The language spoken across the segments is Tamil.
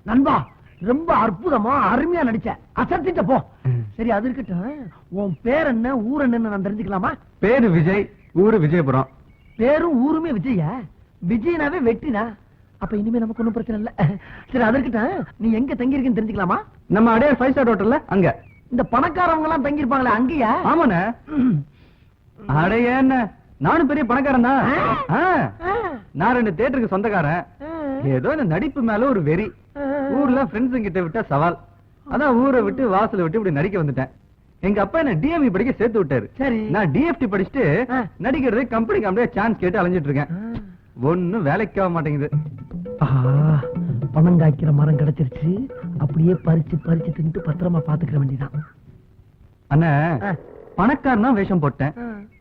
நண்பா, ரொம்ப அற்புதமா அருமையா நடிச்ச, அசத்திட்ட போ. சரி, அது இருக்கட்டும். உன் பேர் என்ன, ஊர் என்னன்னு நான் தெரிஞ்சுக்கலாமா? பேரு விஜய், ஊரு விஜயபுரம். பேரும் ஊருமே விஜய? விஜயனாவே வெட்டினா? அப்ப இனிமே நமக்கு ஒண்ணும் பிரச்சனை இல்ல. சரி, அது இருக்கட்டும். நீ எங்க தங்கி இருக்கேன்னு தெரிஞ்சுக்கலாமா? நம்ம அடையார் 5 ஸ்டார் ஹோட்டல்ல அங்க. இந்த பணக்காரவங்க எல்லாம் தங்கி இருப்பாங்களே அங்கயா? ஆமாண்ணே. அடைய என்ன, நானும் பெரிய பணக்காரன் தான். நான் 2 தியேட்டருக்கு சொந்தக்காரன். ஏதோ இந்த நடிப்பு மேல ஒரு வெறி. ஊர்ல ஃப்ரெண்ட்ஸ் கிட்ட விட்ட சவால். அதான் ஊரை விட்டு வாசல விட்டு இப்படி நடிக்க வந்துட்டேன். எங்க அப்பா என்ன டிஎம்இ படிக்க சேர்த்து விட்டாரு. சரி, நான் டிஎஃப்டி படிச்சுட்டு நடிக்கிறது கம்பெனி சான்ஸ் கேட்டு அலைஞ்சிட்டு இருக்கேன். ஒண்ணும் வேலைக்கு ஆக மாட்டேங்குது. பணம் காய்க்கிற மரம் கிடைச்சிருச்சு. அப்படியே பறிச்சு பறிச்சு தின்ட்டு பத்திரமா பாத்துக்கிற வேண்டியதான். அண்ணா, பணக்காரனா வேஷம் போட்டேன்,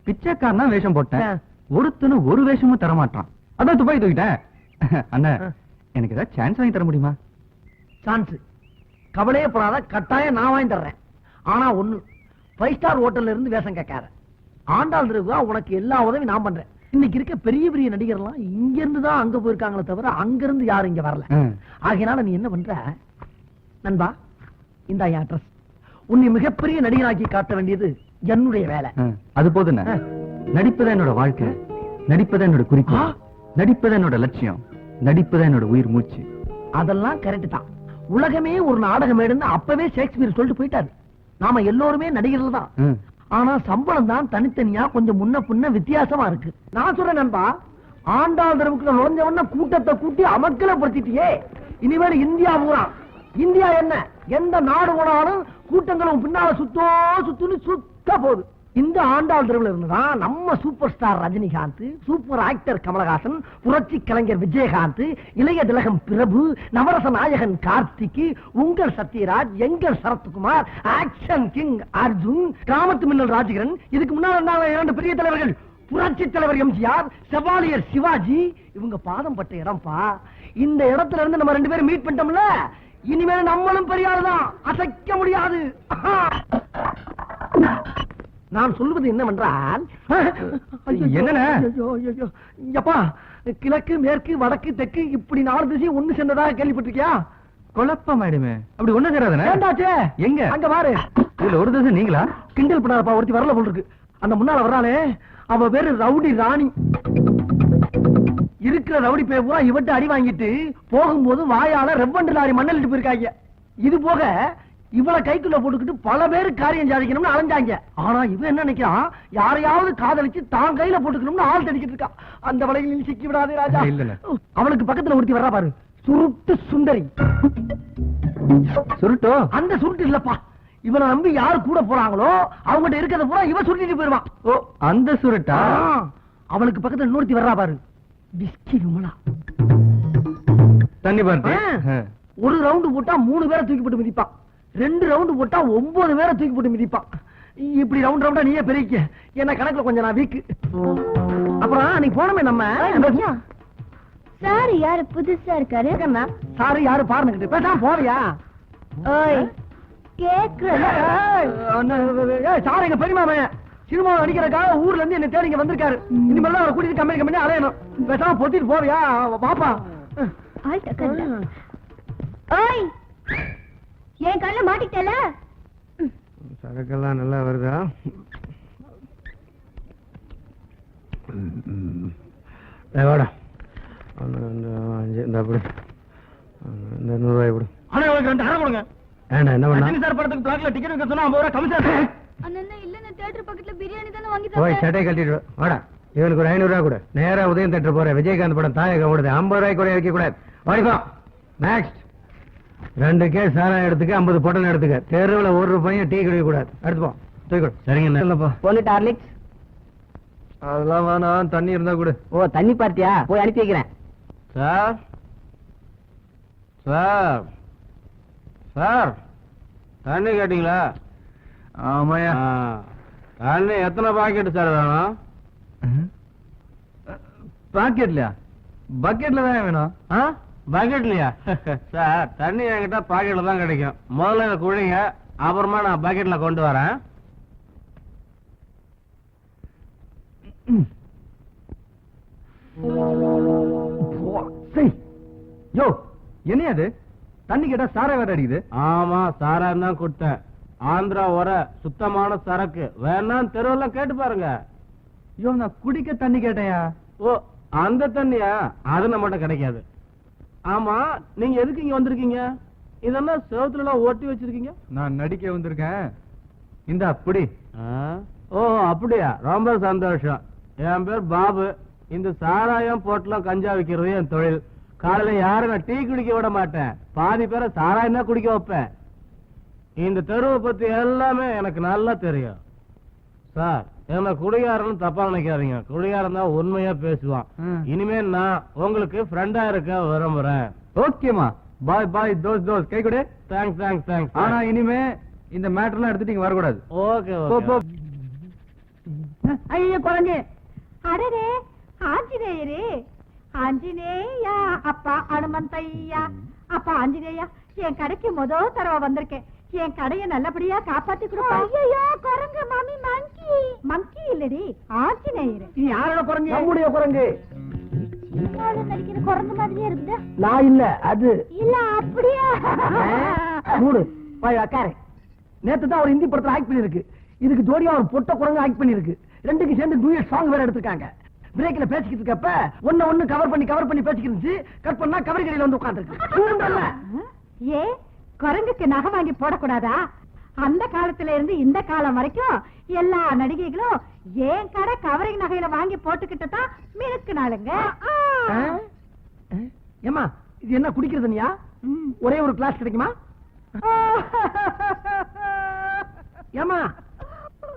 பிச்சைக்காரனா வேஷம் போட்டேன். ஒருத்தனும் ஒரு வேஷமும் தர மாட்டான். அதான் துபாய் தூக்கிட்டேன். அண்ணா, எனக்கு ஏதாவது சான்ஸ் வாங்கி தர முடியுமா? சான்ஸ் கவலையே போடாத, கட்டாயம் நான் வாங்கி தர்றேன். ஆனா ஒண்ணு, 5 ஸ்டார் ஹோட்டல்ல இருந்து வேஷம் கேட்காத. ஆண்டாள் திருவிழா உனக்கு எல்லா உதவி நான் பண்றேன். இன்னைக்கு இருக்க பெரிய பெரிய நடிகர்லாம் இங்க இருந்து தான் அங்க போயிருக்காங்களே தவிர அங்க இருந்து யாரும் இங்க வரல. ஆகையினால நீ என்ன பண்ற நண்பா, இந்த அட்ரஸ். உன்னை மிகப்பெரிய நடிகராக்கி காட்ட வேண்டியது என்னுடைய வேலை. அது போதுண்ணே. நடிப்பதான் என்னோட வாழ்க்கை, நடிப்பதான் என்னோட குறிக்கோள், நடிப்பதான் என்னோட லட்சியம், நடிப்பதான் என்னோட உயிர் மூச்சு. அதெல்லாம் கரெக்ட் தான். உலகமே ஒரு நாடகம் மேடுன்னு அப்பவே ஷேக்ஸ்பியர் சொல்லிட்டு போயிட்டாரு. நாம எல்லோருமே நடிகர்கள் தான். ஆனா சம்பளம் தான் தனித்தனியா கொஞ்சம் முன்ன பின்ன வித்தியாசமா இருக்கு. நான் சொல்றேன் நண்பா, ஆண்டாள் தெருவுக்குள்ள நுழைஞ்சவன கூட்டத்தை கூட்டி அமக்கலப்படுத்திட்டியே. இனிமேல் இந்தியா பூரா, இந்தியா என்ன எந்த நாடு போனாலும் கூட்டங்களும் பின்னால சுத்துன்னு சுத்த போகுது. இந்த ஆண்டாள் தெருவில் இருந்துதான் நம்ம super star Rajinikanth, super actor Kamalhaasan, புரட்சி கலைஞர் விஜயகாந்த், இளைய திலகம் பிரபு, நவரச நாயகன் கார்த்திக், உங்கள் சத்யராஜ், எங்கள் சரத்குமார், ஆக்ஷன் கிங் அர்ஜுன், கிராமத்து மின்னல் ராஜகிரண், இதுக்கு முன்னால் 2 பெரிய தலைவர்கள், புரட்சி தலைவர் எம்ஜிஆர், செவாலியர் சிவாஜி, இவங்க பாதம் பட்ட இடம்பா. இந்த இடத்துல இருந்து நம்ம 2 பேரும் மீட் பண்ணிட்டோம்ல, இனிமேல் நம்மளும் பெரிய ஆளுதான், அசைக்க முடியாது. நான் சொல்லுவது என்னவென்றால், என்னப்பா, கிழக்கு மேற்கு வடக்கு தெற்கு இப்படி 4 திசையும் ஒண்ணு சேர்ந்ததாக கேள்விப்பட்டிருக்கியா? குழப்பமாயிடுமே. அப்படி ஒண்ணு சேராதுண்ணே. எங்க அங்க பாரு, இதுல ஒரு திசை நீங்களா? கிண்டல் பண்ணாதப்பா, ஒருத்தி வரல போல் இருக்கு. அந்த முன்னால வர்றாளே, அவ பேரு ரவுடி ராணி. இருக்கிற ரவுடி பே பூரா இவட்டு அடி வாங்கிட்டு போகும்போது வாயால ரெவண்டு லாரி மண்ணலிட்டு போயிருக்காங்க. இது போக இவளை கைக்குள்ள போட்டுக்கிட்டு பல பேரு காரியம் சாதிக்கணும்னு அலைஞ்சாங்க. ஆனா இவன் என்ன நினைக்கிறான், யாரையாவது காதலிச்சு தான் கையில போட்டுக்கணும்னு ஆள் தடிக்கிட்டு இருக்கான். அந்த வலையில் சிக்கி விடாதே ராஜா. அவளுக்கு பக்கத்துல ஒருத்தி வர்றா பாரு, சுருட்டு சுந்தரி. சுருட்டோ? அந்த சுருட்டு இல்லப்பா, இவனை நம்பி யாரு கூட போறாங்களோ அவங்ககிட்ட இருக்கிறத பூரா இவன் சுருட்டிட்டு போயிருவான். ஓ, அந்த சுருட்டா? அவளுக்கு பக்கத்துல இன்னொருத்தி வர்றா பாரு, பிஸ்கி விமலா. தண்ணி பார்த்து ஒரு ரவுண்டு போட்டா 3 பேரை தூக்கி போட்டு மிதிப்பான், 2 ரவுண்டு போட்டா 9 பேரை தூக்கி போட்டு மிதிப்பான். இப்படி ரவுண்ட் ரவுண்டா நீயே பெருக்க, என்ன கணக்குல கொஞ்சம் நான் வீக்கு. அப்புறம் நீ போனமே நம்ம சார் யாரு புதுசா இருக்காரு? சாரு யாரு பாருங்க, பேசாம போறியா? சார் எங்க பெரியமா சினிமா நடிக்கிறதுக்காக ஊர்ல இருந்து என்ன தேடி இங்க வந்திருக்காரு. இனிமேல் அவரை கூட்டிட்டு கம்பெனி அலையணும். பேசாம பொத்திட்டு போவியா? பாப்பா என் கண்ண மாட்டிட்டல. சரக்கெல்லாம் நல்லா வருதா? வாடா, இந்த 100 ரூபாய் கொடு. என்ன பண்ண சார், படத்துக்கு பிளாக்ல டிக்கெட் சொன்னா 50 ரூபாய் கமிஷன். தியேட்டர் பக்கத்துல பிரியாணி தான வாங்கி போய் சட்டை கட்டிட்டு வாடா. இவனுக்கு ஒரு 500 ரூபாய் கொடு. நேரா உதயம் தேட்டர் போற விஜயகாந்த் படம் தாயகம் ஓடுது. 50 ரூபாய் கூட வைக்க கூடாது. வாடிப்பா. நெக்ஸ்ட் 2 கேஸ் சாராயம் எடுத்துக்க, 50 பொட்டல் எடுத்துக்க. தெருவுல ஒரு ரூபாயும் டீ குடிக்க கூடாது. எடுத்துப்போ, தூக்கிடு. சரிங்க இல்லப்பா. போலி டார்லிக்ஸ் அதெல்லாம் வேணாம், தண்ணி இருந்தா கூட. ஓ, தண்ணி பார்த்தியா? போய் அனுப்பி வைக்கிறேன். சார் சார் சார், தண்ணி கேட்டீங்களா? ஆமாயா. தண்ணி எத்தனை பாக்கெட் சார் வேணும்? பாக்கெட்லயா? பக்கெட்ல தான் வேணும். பக்கெட்லயா? சார், தண்ணி என்கிட்ட பாக்கெட்ல தான் கிடைக்கும். முதல்ல குழிங்க, அப்புறமா நான் பக்கெட்ல கொண்டு வரேன். யோ என்ன அது தண்ணி கேட்டா சாரை வேற அடிக்குது. ஆமா சாராயம் தான் கொடுத்தேன். ஆந்திரா வர சுத்தமான சரக்கு வேணாம் தெருவெல்லாம் கேட்டு பாருங்க. யோ நான் குடிக்க தண்ணி கேட்டேயா. ஓ அந்த தண்ணியா? அது நம்மகிட்ட கிடைக்காது. ஆமா நீங்க எதுக்கு இங்க வந்திருக்கீங்க? இதெல்லாம் செவத்துல எல்லாம் ஓட்டி வச்சிருக்கீங்க. நான் நடிக்க வந்திருக்கேன். இந்த அப்படி. ஓ அப்படியா? ரொம்ப சந்தோஷம். என் பேர் பாபு. இந்த சாராயம் போட்டெல்லாம் கஞ்சா விக்கிறது என் தொழில். காலையில யாரும் நான் டீ குடிக்க விட மாட்டேன். பாதி பேரை சாராயம் தான் குடிக்க வைப்பேன். இந்த தெருவை பத்தி எல்லாமே எனக்கு நல்லா தெரியும். சார் என்ன குடிகாரன்னு தப்பா நினைக்காதீங்க. குடிகாரன் தான் உண்மையா பேசுவான். இனிமே நான் உங்களுக்கு ஃப்ரெண்டா இருக்க விரும்புறேன். ஓகேமா பாய் பாய். தோஸ் தோஸ் கை கொடு. Thanks thanks thanks. ஆனா இனிமே இந்த மேட்டர்லாம் எடுத்துட்டு இங்க வரக்கூடாது. ஓகே போ, போ. ஐயோ குரங்கு. அடரே ஆஞ்சநேயரே, ஆஞ்சநேயா அப்பா அனுமந்தையா. அப்பா ஆஞ்சநேயா, என் கடைக்கு முதல் தடவை வந்திருக்கேன். என் கடையை நல்லபடியா காப்பாத்தி கொடுப்பா. ஐயோ குரங்கு மாமி, மங்கி. மங்கி இல்லடி, ஆஞ்சநேயர். நீ யாரோட குரங்கு? நம்முடைய குரங்கு. நடிக்கிற குரங்கு மாதிரியே இருக்குது. நான் இல்ல அது. இல்ல அப்படியா? மூடு போய் உக்காரு. நேத்து தான் ஒரு ஹிந்தி படத்துல ஆக்ட் பண்ணிருக்கு. இதுக்கு ஜோடியா ஒரு பொட்ட குரங்கு ஆக்ட் பண்ணிருக்கு. ரெண்டுக்கு சேர்ந்து டூயட் சாங் வேற எடுத்திருக்காங்க. பிரேக்ல பேசிக்கிட்டு இருக்கப்ப ஒண்ணு கவர் பண்ணி பேசிக்கிட்டு இருந்துச்சு. கட் பண்ணா கவரி கடையில வந்து உட்கார்ந்துருக்கு. ஏ குரங்குக்கு நகை வாங்கி போடக்கூடாதா? அந்த காலத்துல இருந்து இந்த காலம் வரைக்கும் எல்லா நடிகைகளும் ஏன் கடை கவரிங் நகையில வாங்கி போட்டுக்கிட்டு தான் மினுக்குனாளுங்க. ஏமா இது என்ன குடிக்கிறதுனியா? ஒரே ஒரு கிளாஸ் கிடைக்குமா? ஏமா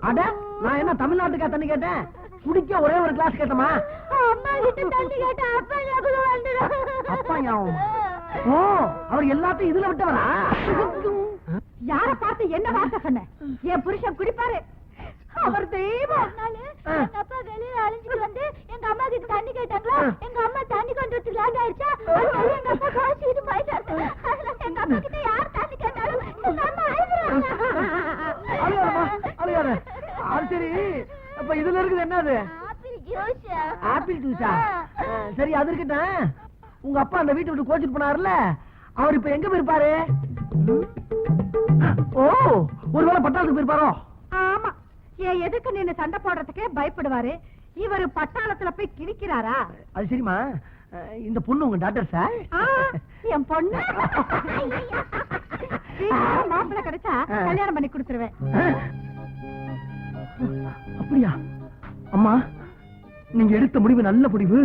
அட நான் என்ன தமிழ்நாட்டுக்கா தண்ணி கேட்டேன்? குடிக்க ஒரே ஒரு கிளாஸ் கேட்டமா? அம்மா கிட்ட தண்ணி கேட்டா அப்பா ஞாபகம் வந்துடும். அப்பா ஞாபகம். ஓ அவர் எல்லாத்தையும் இதுல விட்டவரா? யார பார்த்து என்ன வார்த்தை சொன்ன? என் புருஷன் குடிப்பாரு. அவர் தெய்வம். எங்க அப்பா வெளியில அழிஞ்சிட்டு வந்து எங்க அம்மா கிட்ட தண்ணி கேட்டாங்களா? எங்க அம்மா தண்ணி கொண்டு வந்து லேட் ஆயிடுச்சா? எங்க அப்பா காய்ச்சிட்டு போயிட்டாரு. எங்க அம்மா கிட்ட யார் தண்ணி கேட்டாலும் எங்க அம்மா அழுகாத. அது சரி, அப்ப இதுல இருக்குது என்னது? Apple juice. ஆப்பிள் ஜூஸா? சரி அது இருக்கட்டும். உங்க அப்பா அந்த வீட்டை விட்டு கோச்சிட்டு போனாருல, அவர் இப்ப எங்க போயிருப்பாரு? ஓ ஒருவேளை பட்டாளத்துக்கு போயிருப்பாரோ? ஆமா, ஏன் எதுக்கு நின்னு சண்டை போடுறதுக்கே பயப்படுவாரு. இவரு பட்டாளத்துல போய் கிழிக்கிறாரா? அது சரிமா, இந்த பொண்ணு உங்க டாக்டர் சார்? என் பொண்ணு மாப்பிள்ள கிடைச்சா கல்யாணம் பண்ணி கொடுத்துருவேன். அப்படியா? அம்மா நீங்க எடுத்த முடிவு நல்ல முடிவு.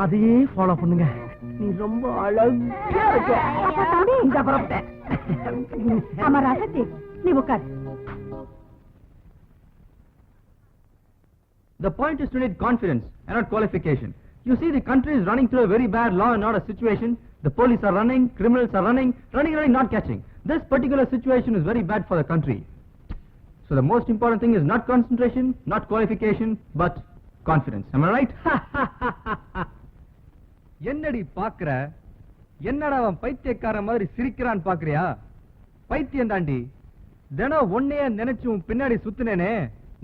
அதையே ஃபாலோ பண்ணுங்க. நீ ரொம்ப அழகா இருக்க. அப்பா தம்பி, இந்த பரப்பேன். ஆமா ராசத்தி, நீ உட்கார். The point is to need confidence and not qualification. You see, the country is running through a very bad law and order situation. The police are running, criminals are running, not catching. This particular situation is very bad for the country. So the most important thing is not concentration, not qualification, but confidence. Am I right? என்னடி பாக்குற? என்னடா அவன் பைத்தியக்கார மாதிரி சிரிக்கிறான் பாக்குறியா? பைத்தியம் தாண்டி. தினம் ஒன்னையே நினைச்சு உன் பின்னாடி சுத்துனேனே,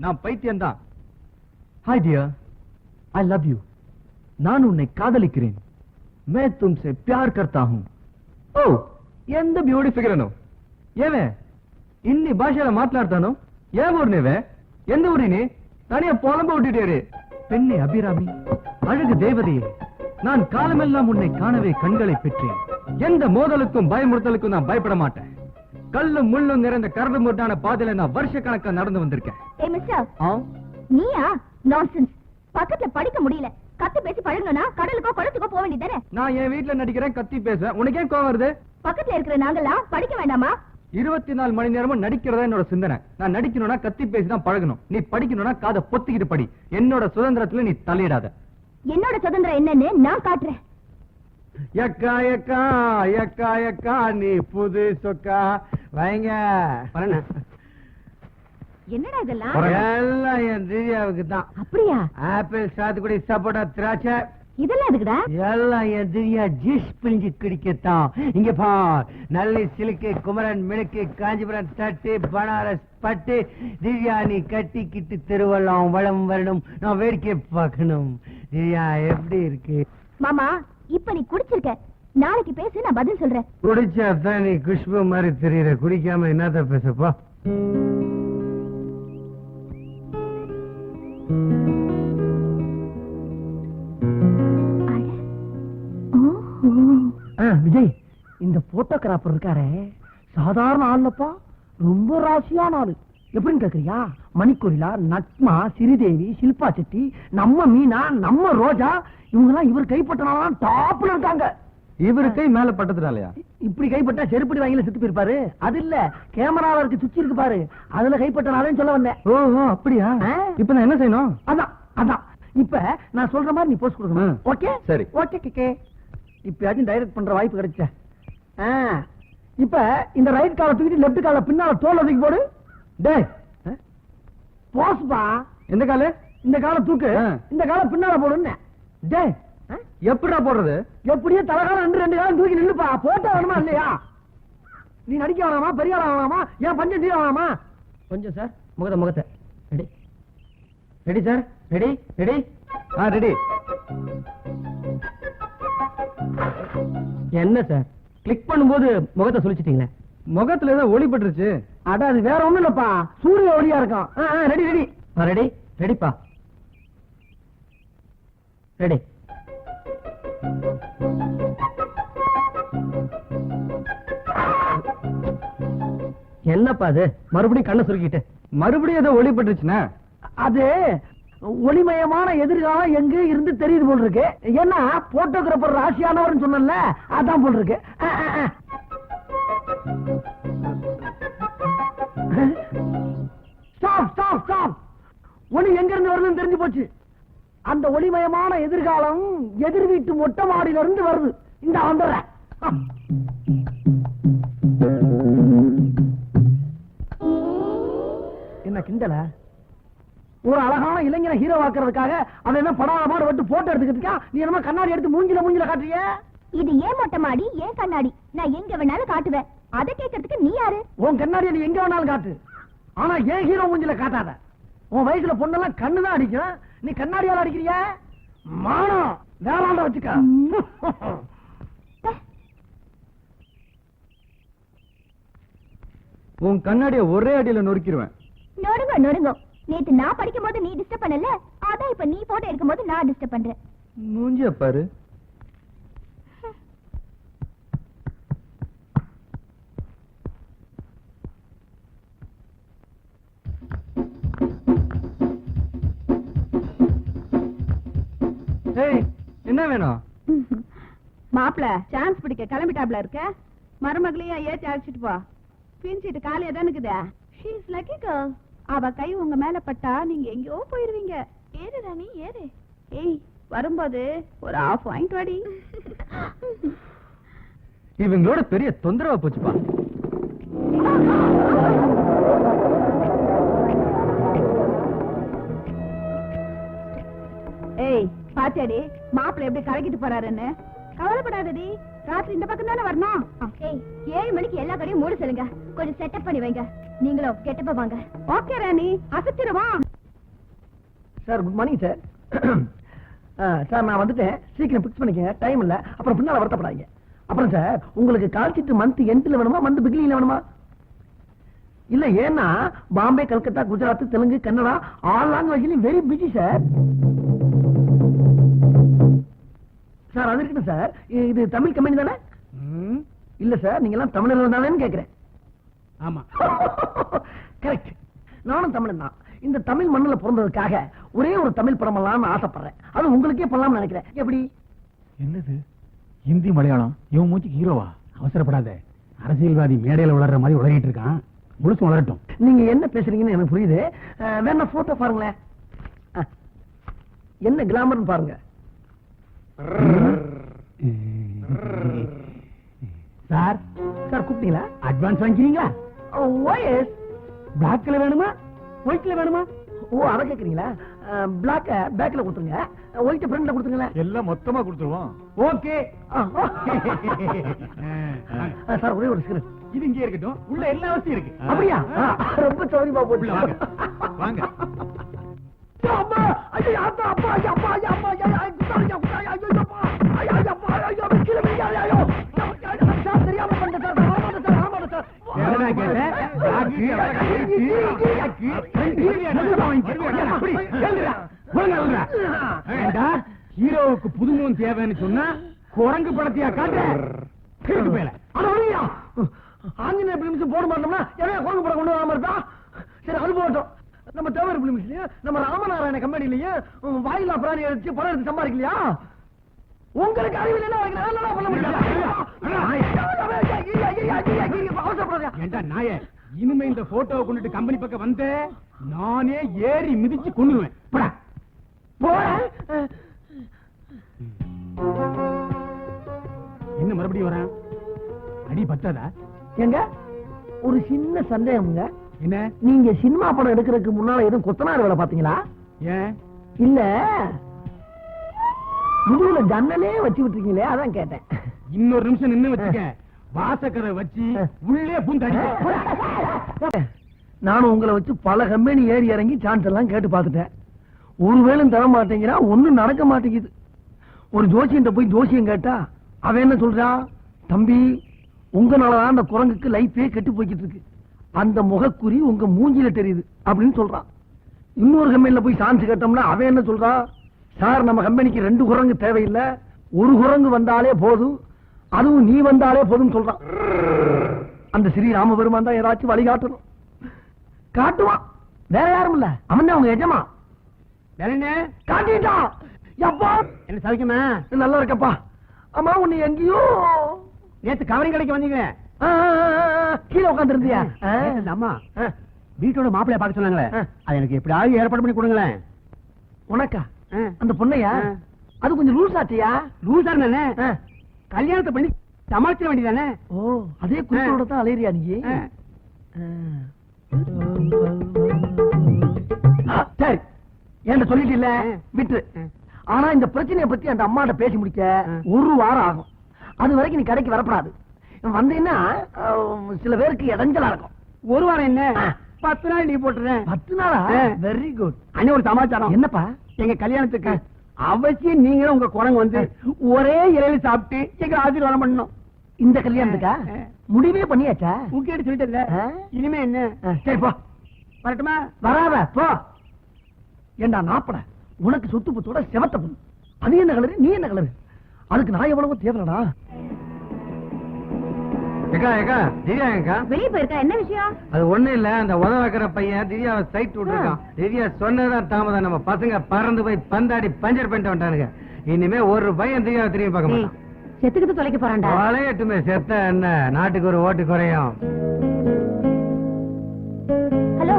நான் பைத்தியம் தான். Hi dear, I love you. நான் உன்னை காதலிக்கிறேன். मैं तुमसे प्यार करता हूं. ఓ ఎంత బ్యూటీ ఫిగర్ అను. ఏమే ఇన్ని భాషల మాట్లాడతాను? ఏ ఊరినేవే? எந்த ஊரினே? தனியா புலம்ப விட்டுட்டேரு. பெண்ணே அபிராமி, அழகு தேவதையே, நான் காலமெல்லாம் உன்னை காணவே கண்களை பெற்றேன். எந்த மோதலுக்கும் பயமுறுத்தலுக்கும் நான் பயப்பட மாட்டேன். கல்லும் முள்ளும் நிறைந்த கரடு முட்டான பாதையில நான் வருஷ கணக்கா நடந்து வந்திருக்கேன். ஏய் மிஸ்டர், நீயா? நான்சென்ஸ். பக்கத்துல படிக்க முடியல, கத்தி பேசி பழகணும்னா கடலுக்கோ குளத்துக்கோ போக வேண்டியதானே? நான் என் வீட்டுல நடிக்கிறேன், கத்தி பேசுவேன். உனக்கு ஏன் கோவம் வருது? பக்கத்துல இருக்கிற நாங்கெல்லாம் படிக்க வேண்டாமா? 24 மணி நேரமும் நடிக்கிறதா என்னோட சிந்தனை. நான் நடிக்கணும்னா கத்தி பேசிதான் பழகணும். நீ படிக்கணும்னா காதை பொத்திக்கிட்டு படி. என்னோட சுதந்திரத்துல நீ தலையிடாத. என்னோட சுதந்திரம் என்னன்னு நான் காட்டுறேன். எக்கா எக்கா எக்கா எக்கா நீ புது சொக்கா வைங்க. என்னடா இதெல்லாம்? எல்லாம் என் திவ்யாவுக்கு தான். அப்படியா? ஆப்பிள், சாத்துக்குடி, சப்போட்டா, திராட்சை இதெல்லாம் எதுக்குடா? எல்லாம் எதிரியா ஜூஸ் பிழிஞ்சு குடிக்கத்தான். இங்க பார், நல்ல சிலுக்கு, குமரன் மினுக்கு, காஞ்சிபுரம் தட்டு, பனாரஸ் பட்டு, திவ்யானி கட்டிக்கிட்டு திருவள்ளம் வளம் வரணும். நான் வேடிக்கை பார்க்கணும். திவ்யா எப்படி இருக்கு? மாமா இப்ப நீ குடிச்சிருக்க, நாளைக்கு பேசு, நான் பதில் சொல்றேன். குடிச்சா தான் நீ குஷ்பு மாதிரி தெரியற. குடிக்காம என்னத்த பேசப்பா? விஜய், இந்த போட்டோகிராஃபர் இருக்காரே சாதாரண ஆள்லப்பா, ரொம்ப ராசியான ஆளு. எப்படின்னு கேக்குறியா? மணிக்கொரிலா, நட்மா, சிறிதேவி, ஷில்பா செட்டி, நம்ம மீனா, நம்ம ரோஜா, இவங்க எல்லாம் இவர் கைப்பற்றினாலும் டாப்ல இருக்காங்க. இவரு கை மேல பட்டதுனாலயா? இப்படி கைப்பட்டா செருப்படி வாங்கில செத்து போயிருப்பாரு. அது இல்ல, கேமரால இருக்கு சுச்சி இருக்கு பாரு, அதுல கைப்பற்றினாலும் சொல்ல வந்தேன். ஓ அப்படியா? இப்ப நான் என்ன செய்யணும்? அதான் அதான், இப்ப நான் சொல்ற மாதிரி நீ போஸ்ட் கொடுக்கணும். ஓகே சரி. ஓகே கேக்கே. இப்பயாச்சும் டைரக்ட் பண்ற வாய்ப்பு கிடைச்ச. இப்ப இந்த ரைட் கால தூக்கிட்டு லெஃப்ட் கால பின்னால தோல் தூக்கி போடு. டேய் போஸ்பா. எந்த காலு? இந்த கால தூக்கு, இந்த கால பின்னால போடுன்னு. டேய் எப்படிடா போடுறது? எப்படியே தலைகாலம் ரெண்டு காலம் தூக்கி நில்லுப்பா. போட்டோ வேணுமா இல்லையா? நீ நடிக்க வேணாமா, பெரிய ஆளா வேணாமா, ஏன் பஞ்சம் தீர வேணாமா? கொஞ்சம் சார், முகத்தை ready ready sir, ready ready ready. என்ன சார், கிளிக் பண்ணும்போது முகத்தை சொல்லிச்சிட்டீங்களே. முகத்துல ஏதோ ஒளி பட்டுருச்சு. அட அது வேற ஒண்ணும் இல்லப்பா, சூரிய ஒளியா இருக்கும். ரெடி ரெடி ரெடி ரெடிப்பா, ரெடி. என்னப்பா அது, மறுபடியும் கண்ணை சுருக்கிட்டு? மறுபடியும் ஏதோ ஒளி பட்டுருச்சுன்னா அது ஒளிமயமான எதிர்காலம் எங்க இருந்து தெரியுது போல் இருக்கு. ஏன்னா போட்டோகிராபர் ராசியானவர் சொன்னல, அதான் போல் இருக்கு. Stop stop stop. ஒளி எங்க இருந்து வருதுன்னு தெரிஞ்சு போச்சு. அந்த ஒளிமயமான எதிர்காலம் எதிர் வீட்டு மொட்டை மாடியில இருந்து வருது. இந்த வந்துடுறேன். என்ன கிண்டல? ஒரு அழகான இளைஞனை ஹீரோ ஆக்குறதுக்காக அவன் என்ன படாத விட்டு போட்டோ எடுத்துக்கிட்டு, நீ என்ன கண்ணாடி எடுத்து மூஞ்சில காட்டுறிய? இது ஏன் மொட்டை மாடி, ஏன் கண்ணாடி, நான் எங்க வேணாலும் காட்டுவேன். அதை கேட்கறதுக்கு நீ யாரு? உன் கண்ணாடியை நீ எங்க வேணாலும் காட்டு, ஆனா ஏன் ஹீரோ மூஞ்சில காட்டாத. உன் வயசுல பொண்ணெல்லாம் கண்ணுதான் அடிக்கும், நீ கண்ணாடியால அடிக்கிறிய? மானம் வேளாண்ட வச்சுக்க. உன் கண்ணாடிய ஒரே அடியில நொறுக்கிடுவேன். நொறுங்க நொறுங்க. நேத்து நான் படிக்கும் போது நீ டிஸ்டர்ப் பண்ணல, அதான் இப்ப நீ போட்டோ எடுக்கும் போது நான் டிஸ்டர்ப் பண்றேன். மூஞ்சிய பாரு. என்ன வேணும்? மாப்பிள சான்ஸ் பிடிக்க கிளம்பிட்டாப்ல இருக்க. மருமகளையும் ஏத்தி அழைச்சிட்டு போ. பின்சிட்டு காலையா தான் இருக்குதா? She is lucky girl. அவ கை உங்க மேல பட்டா நீங்க எங்கேயோ போயிருவீங்க. ஏறு ராணி ஏறு. ஏய் வரும்போது ஒரு ஆஃப் வாங்கிட்டு வாடி. இவங்களோட பெரிய தொந்தரவா போச்சுப்பா. ஏய் பாத்தியாடி மாப்பிள எப்படி கலக்கிட்டு போறாருன்னு? கவலைப்படாதடி, ராத்திரி இந்த பக்கம் தானே வரணும். ஏய் 7 மணிக்கு எல்லா கடையும் மூட சொல்லுங்க, கொஞ்சம் செட்டப் பண்ணி வைங்க. நீங்களும் கெட்டப்ப வாங்க. ஓகே ராணி, அசத்திரவா. Sir good morning sir. Sir நான் வந்துட்டேன், சீக்கிரம் பிக்ஸ் பண்ணிக்கங்க, டைம் இல்ல, அப்புறம் பின்னால வருத்தப்படாதீங்க. அப்புறம் சார் உங்களுக்கு கால் ஷீட் மந்த் எண்ட்ல வேணுமா, மந்த் பிகினிங்ல வேணுமா? இல்ல ஏன்னா பாம்பே, கல்கத்தா, குஜராத், தெலுங்கு, கன்னடா ஆல் லாங்குவேஜ்லயும் வெரி பிஸி சார். சார் அது இருக்கட்டும் சார், இது தமிழ் கம்பெனி தானே? இல்ல சார், நீங்க எல்லாம் தமிழர்கள் தானேன்னு கேக்குறேன். ஆமா கரெக்ட், நானும் தமிழன் தான். இந்த தமிழ் மண்ணுல பிறந்ததுக்காக ஒரே ஒரு தமிழ் படம் பண்ணலாம்னு ஆசைப்படுறேன். அது உங்களுக்கே பண்ணலாம்னு நினைக்கிறேன். எப்படி? என்னது ஹிந்தி மலையாளம்? இவன் மூச்சுக்கு ஹீரோவா? அவசரப்படாத, அரசியல்வாதி மேடையில வளர்ற மாதிரி உளறிட்டு இருக்கான், முழுசு வளரட்டும். நீங்க என்ன பேசுறீங்கன்னு எனக்கு புரியுது. வேணா போட்டோ பாருங்களேன். என்ன கிளாமர்னு பாருங்க. சார் சார் கூப்பிட்டீங்களா? அட்வான்ஸ் வாங்கிக்கிறீங்களா? ஓஎஸ். பிளாக்ல வேணுமா, ஒயிட்ல வேணுமா? ஓ அத கேக்குறீங்களா? பிளாக் பேக்ல கொடுத்துருங்க, ஒயிட் ஃப்ரண்ட்ல கொடுத்துருங்களேன். எல்லாம் மொத்தமா கொடுத்துருவோம். ஓகே. சார் ஒரே ஒரு சிகரெட். இது இங்கே இருக்கட்டும், உள்ள எல்லா வசதியும் இருக்கு. அப்படியா? ரொம்ப சௌரியமா போட்டு வாங்க வாங்க. அம்மா ஐயோ அப்பா அப்பா ஐயோ அப்பா ஐயோ அப்பா ஐயோ ஐயோ அப்பா ஐயோ அப்பா ஐயோ கீழே விழுந்தாரு. ஐயோ சார் தெரியாம பண்ணேன் சார். ஆமாம் சார். என்னடா கேட்ட? ஹீரோவுக்கு புதுமுகம் தேவைன்னு சொன்னா குரங்கு படத்தையா காட்டுற? ஆஞ்சநேய பிலிம்ஸ் போட மாட்டோம்னா எவன் குரங்கு படம் கொண்டு வராம இருக்கா? சரி அது போட்டோம். நம்ம தேவர் பிலிம்ஸ்லயே நம்ம ராமநாராயண கம்பெனிலேயே வாயிலா பிராணி எடுத்து படம் எடுத்து சம்பாதிக்கலையா? உங்களுக்கு அறிவில் என்ன பண்ண ஏண்டா நாயே, இனிமே இந்த போட்டோவை கொண்டுட்டு கம்பெனி பக்கம் வந்த நானே ஏறி மிதிச்சு கொண்டுருவேன். என்ன மறுபடியும் வரேன்? அடி பத்தாதா? எங்க ஒரு சின்ன சந்தேகம்ங்க. என்ன? நீங்க சினிமா படம் எடுக்கிறதுக்கு முன்னால எதுவும் கொத்தனார் வேலை பாத்தீங்களா? ஏன் இல்ல முதுகுல ஜன்னலே வச்சு விட்டுருக்கீங்களே, அதான் கேட்டேன். இன்னொரு நிமிஷம் நின்னு வச்சுக்க, வாசக்கரை வச்சு உள்ளே பூந்தாடி. நானும் உங்களை வச்சு பல கம்பெனி ஏறி இறங்கி சான்ஸ் எல்லாம் கேட்டு பார்த்துட்டேன். ஒருவேளை தர மாட்டேங்கிறா, ஒண்ணும் நடக்க மாட்டேங்குது. ஒரு ஜோசியன்ட்ட போய் ஜோசியம் கேட்டா அவன் என்ன சொல்றான்? தம்பி உங்களாலதான் அந்த குரங்குக்கு லைஃபே கெட்டு போய்கிட்டு இருக்கு, அந்த முகக்குறி உங்க மூஞ்சில தெரியுது அப்படின்னு சொல்றான். இன்னொரு கம்பெனில போய் சான்ஸ் கேட்டோம்னா அவன் என்ன சொல்றான்? சார் நம்ம கம்பெனிக்கு 2 குரங்கு தேவையில்லை, ஒரு குரங்கு வந்தாலே போதும், அதுவும் நீ வந்தாலே போதும் சொல்றான். அந்த ஸ்ரீராம பெருமான் தான் ஏதாச்சும் வழிகாட்டணும். காட்டுவான், வேற யாரும் இல்ல, அவன் தான் அவங்க எஜமா. காட்டிட்டான். எப்பா என்ன சவிக்குமா? நல்லா இருக்கப்பா. அம்மா உன்னை எங்கேயோ நேத்து கவரிங் கடைக்கு வந்தீங்க, கீழே உட்கார்ந்து இருந்தியா? அம்மா வீட்டோட மாப்பிள்ளைய பார்க்க சொன்னாங்களே, அது எனக்கு எப்படியாவது ஏற்பாடு பண்ணி கொடுங்களேன். உனக்கா? அந்த பொண்ணையா? அது கொஞ்சம் லூஸ் ஆச்சியா? லூசா தானே, கல்யாணத்தை பண்ணி சமாளிச்சிட வேண்டியதானே. ஓ அதே குறிப்போட தான் அலையிறியா நீ? சரி என்ன சொல்லிட்டு இல்ல விட்டு. ஆனா இந்த பிரச்சனையை பத்தி அந்த அம்மாட்ட பேசி முடிக்க 1 வாரம் ஆகும். அது வரைக்கும் நீ கடைக்கு வரப்படாது. வந்தீங்கன்னா சில பேருக்கு இடைஞ்சலா இருக்கும். 1 வாரம் என்ன, 10 நாள் லீவ் போட்டுறேன். 10 நாளா? Very good. அண்ணே ஒரு சமாச்சாரம். என்னப்பா? எங்க கல்யாணத்துக்கு அவசியம் நீங்களும் உங்க குரங்கு வந்து ஒரே இலையில சாப்பிட்டு எங்க ஆசீர்வாதம் பண்ணணும். இந்த கல்யாணத்துக்கா? முடிவே பண்ணியாச்சா? உங்ககிட்ட சொல்லிட்டு இனிமே என்ன? சரி போ. வரட்டுமா? வராத போ. ஏண்டா நாப்பட, உனக்கு சொத்து புத்தோட செவத்த பொண்ணு, அது என்ன கலரு நீ என்ன கலரு? அதுக்கு நான் எவ்வளவு தேவைடா. ஏக்கா ஏக்கா திவ்யா ஏக்கா வெளியே போயிருக்கா? என்ன விஷயம்? அது ஒண்ணு இல்ல, அந்த உதவாக்கிற பையன் திவ்யாவை சைட் விட்டுருக்கான். திவ்யா சொன்னதான் தாமதம், நம்ம பசங்க பறந்து போய் பந்தாடி பஞ்சர் பண்ணிட்டு வந்துட்டானுங்க. இனிமே ஒரு பையன் திவ்யாவை திரும்பி பார்க்க மாட்டான். செத்துக்கிட்டு தொலைக்க போறான்டா. வளையட்டுமே, செத்த என்ன, நாட்டுக்கு ஒரு ஓட்டு குறையும். ஹலோ,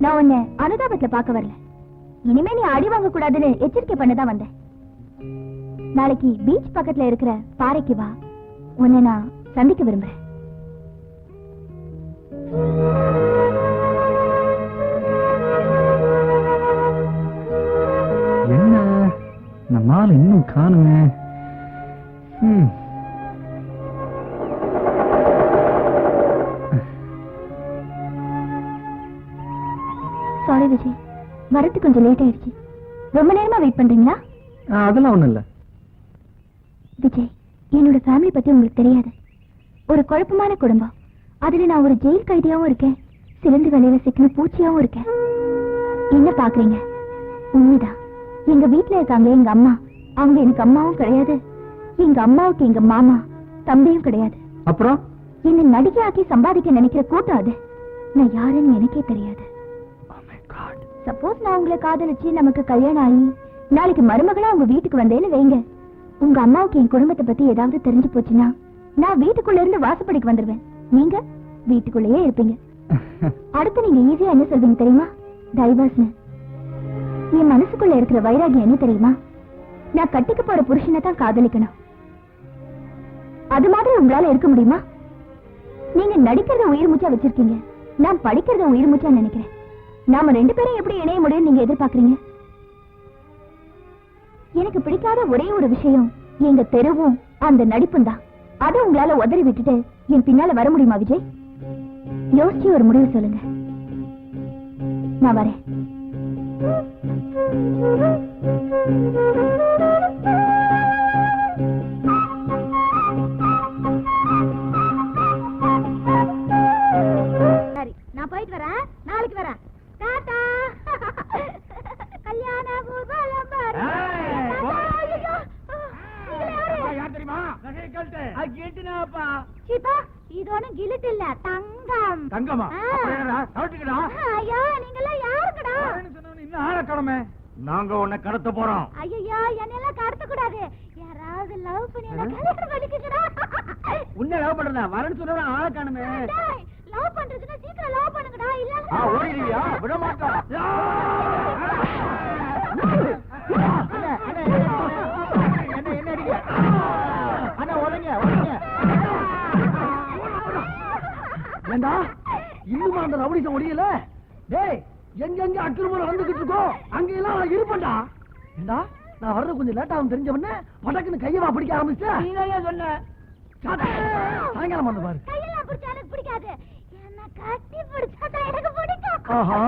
நான் உன்னை அனுதாபத்துல பார்க்க வரல. இனிமே நீ அடி வாங்க கூடாதுன்னு எச்சரிக்கை பண்ணதான் வந்தேன். நாளைக்கு பீச் பக்கத்துல இருக்கிற பாறைக்கு வா, உன்னை நான் சந்திக்க விரும்புறேன். என்ன நம்மால இன்னும் காணுமே. சாரி விஜய், வரது கொஞ்சம் லேட் ஆயிடுச்சு. ரொம்ப நேரமா வெயிட் பண்றீங்களா? அதெல்லாம் ஒண்ணும் இல்ல விஜய், என்னோட ஃபேமிலி பத்தி உங்களுக்கு தெரியாது. ஒரு குழப்பமான குடும்பம். அதுல நான் ஒரு ஜெயில் கைதியாவும் இருக்கேன், சிறந்து வேலையில சிக்கின பூச்சியாவும் இருக்கேன். என்ன பாக்குறீங்க? உண்மைதான். எங்க வீட்டுல இருக்காங்க எங்க அம்மா, அவங்க எனக்கு அம்மாவும் கிடையாது. எங்க அம்மாவுக்கு எங்க மாமா தம்பியும் கிடையாது. அப்புறம் என்ன நடிகையாக்கி சம்பாதிக்க நினைக்கிற கூட்டம் அது. நான் யாருன்னு எனக்கே தெரியாது. சப்போஸ் நான் உங்களை காதலிச்சு நமக்கு கல்யாணம் ஆகி நாளைக்கு மருமகளா உங்க வீட்டுக்கு வந்தேன்னு வைங்க, உங்க அம்மாவுக்கு என் குடும்பத்தை பத்தி ஏதாவது தெரிஞ்சு போச்சுன்னா நான் வீட்டுக்குள்ள இருந்து வாசப்படிக்கு வந்துருவேன். நீங்க வீட்டுக்குள்ளேயே இருப்பீங்க. அடுத்து நீங்க ஈஸியா என்ன சொல்வீங்க தெரியுமா? டைவர்ஸ்னு. என் மனசுக்குள்ள இருக்கிற வைராகியம் என்ன தெரியுமா? நான் கட்டிக்க போற புருஷனை தான் காதலிக்கணும். அது மாதிரி உங்களால இருக்க முடியுமா? நீங்க நடிக்கிறத உயிர் மூச்சா வச்சிருக்கீங்க, நான் படிக்கிறத உயிர் மூச்சா நினைக்கிறேன். நாம 2 பேரும் எப்படி இணைய முடியும் நீங்க எதிர்பார்க்கறீங்க? எனக்கு பிடிக்காத ஒரே ஒரு விஷயம் எங்க தெருவும் அந்த நடிப்பும் தான். அதை உங்களால உதறி விட்டுட்டு என் பின்னால வர முடியுமா விஜய்? யோசிச்சு ஒரு முடிவு சொல்லுங்க. நான் வரேன். சரி, நான் போயிட்டு வரேன். நாளைக்கு வரேன். டாடா. கல்யாண ஊர்வலம் வரும். சீதா, இது ஒண்ணும் கிலிட் இல்ல, தங்கம். தங்கமா? ஐயோ, நீங்கெல்லாம் யாருங்கடா? இன்னும் ஆள கடமை. நாங்க உன்னை கடத்த போறோம். ஐயோ, என்னெல்லாம் கடத்த கூடாது. யாராவது லவ் பண்ணி என்ன கல்யாணம் பண்ணிக்கடா. உன்னை லவ் பண்றதா? வரன்னு சொன்னா ஆள காணுமே. லவ் பண்றதுன்னா சீக்கிரம் லவ் பண்ணுங்கடா. இல்ல ஓடிடுவியா? விட மாட்டோம். ஏண்டா இன்னும் அந்த ரவுடிசம் ஒடியல? டேய், எங்க அக்கிரமம் வந்துகிட்டு இருக்கோ அங்கெல்லாம் நான் இருப்பேன்டா. ஏண்டா நான் வர்றது கொஞ்சம் லேட் ஆகும் தெரிஞ்சவன படக்குன்னு கையவா பிடிக்க ஆரம்பிச்சா? நீங்க சொன்ன சாயங்காலம் வந்து பாரு. கையெல்லாம் பிடிச்சா எனக்கு பிடிக்காது. என்ன கட்டி பிடிச்சா எனக்கு பிடிக்கும். ஆஹா,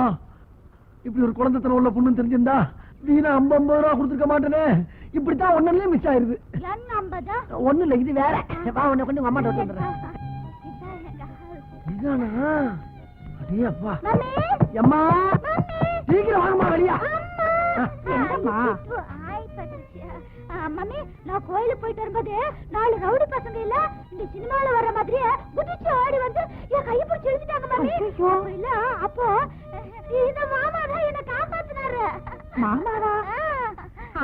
இப்படி ஒரு குழந்தைத்தனம் உள்ள பொண்ணு தெரிஞ்சிருந்தா வீணா 50 ரூபா கொடுத்துருக்க மாட்டேனே. இப்படித்தான் ஒன்னே மிஸ் ஆயிருது. என்ன 50? ஒண்ணு இல்ல, இது வேற. வா, உன்னை கொஞ்சம் உங்க அம்மாட்ட வந்துடுறேன். இதானா? அடே அப்பா. மம்மி, அம்மா, மம்மி, சீக்கிரம் வாங்கம்மா வெளியா. என்னம்மா? ஆய் பட்டுச்சு. மம்மி, நான் கோயிலுக்கு போயிட்டு வரும்போது 4 ரவுடி பசங்க இல்ல இந்த சினிமால வர்ற மாதிரியே குதிச்சு ஆடி வந்து என் கையை பிடிச்சு இழுத்துட்டாங்க மம்மி. இல்ல, அப்போ இந்த மாமா தான் என்ன காப்பாத்தினாரு. மாமாவா?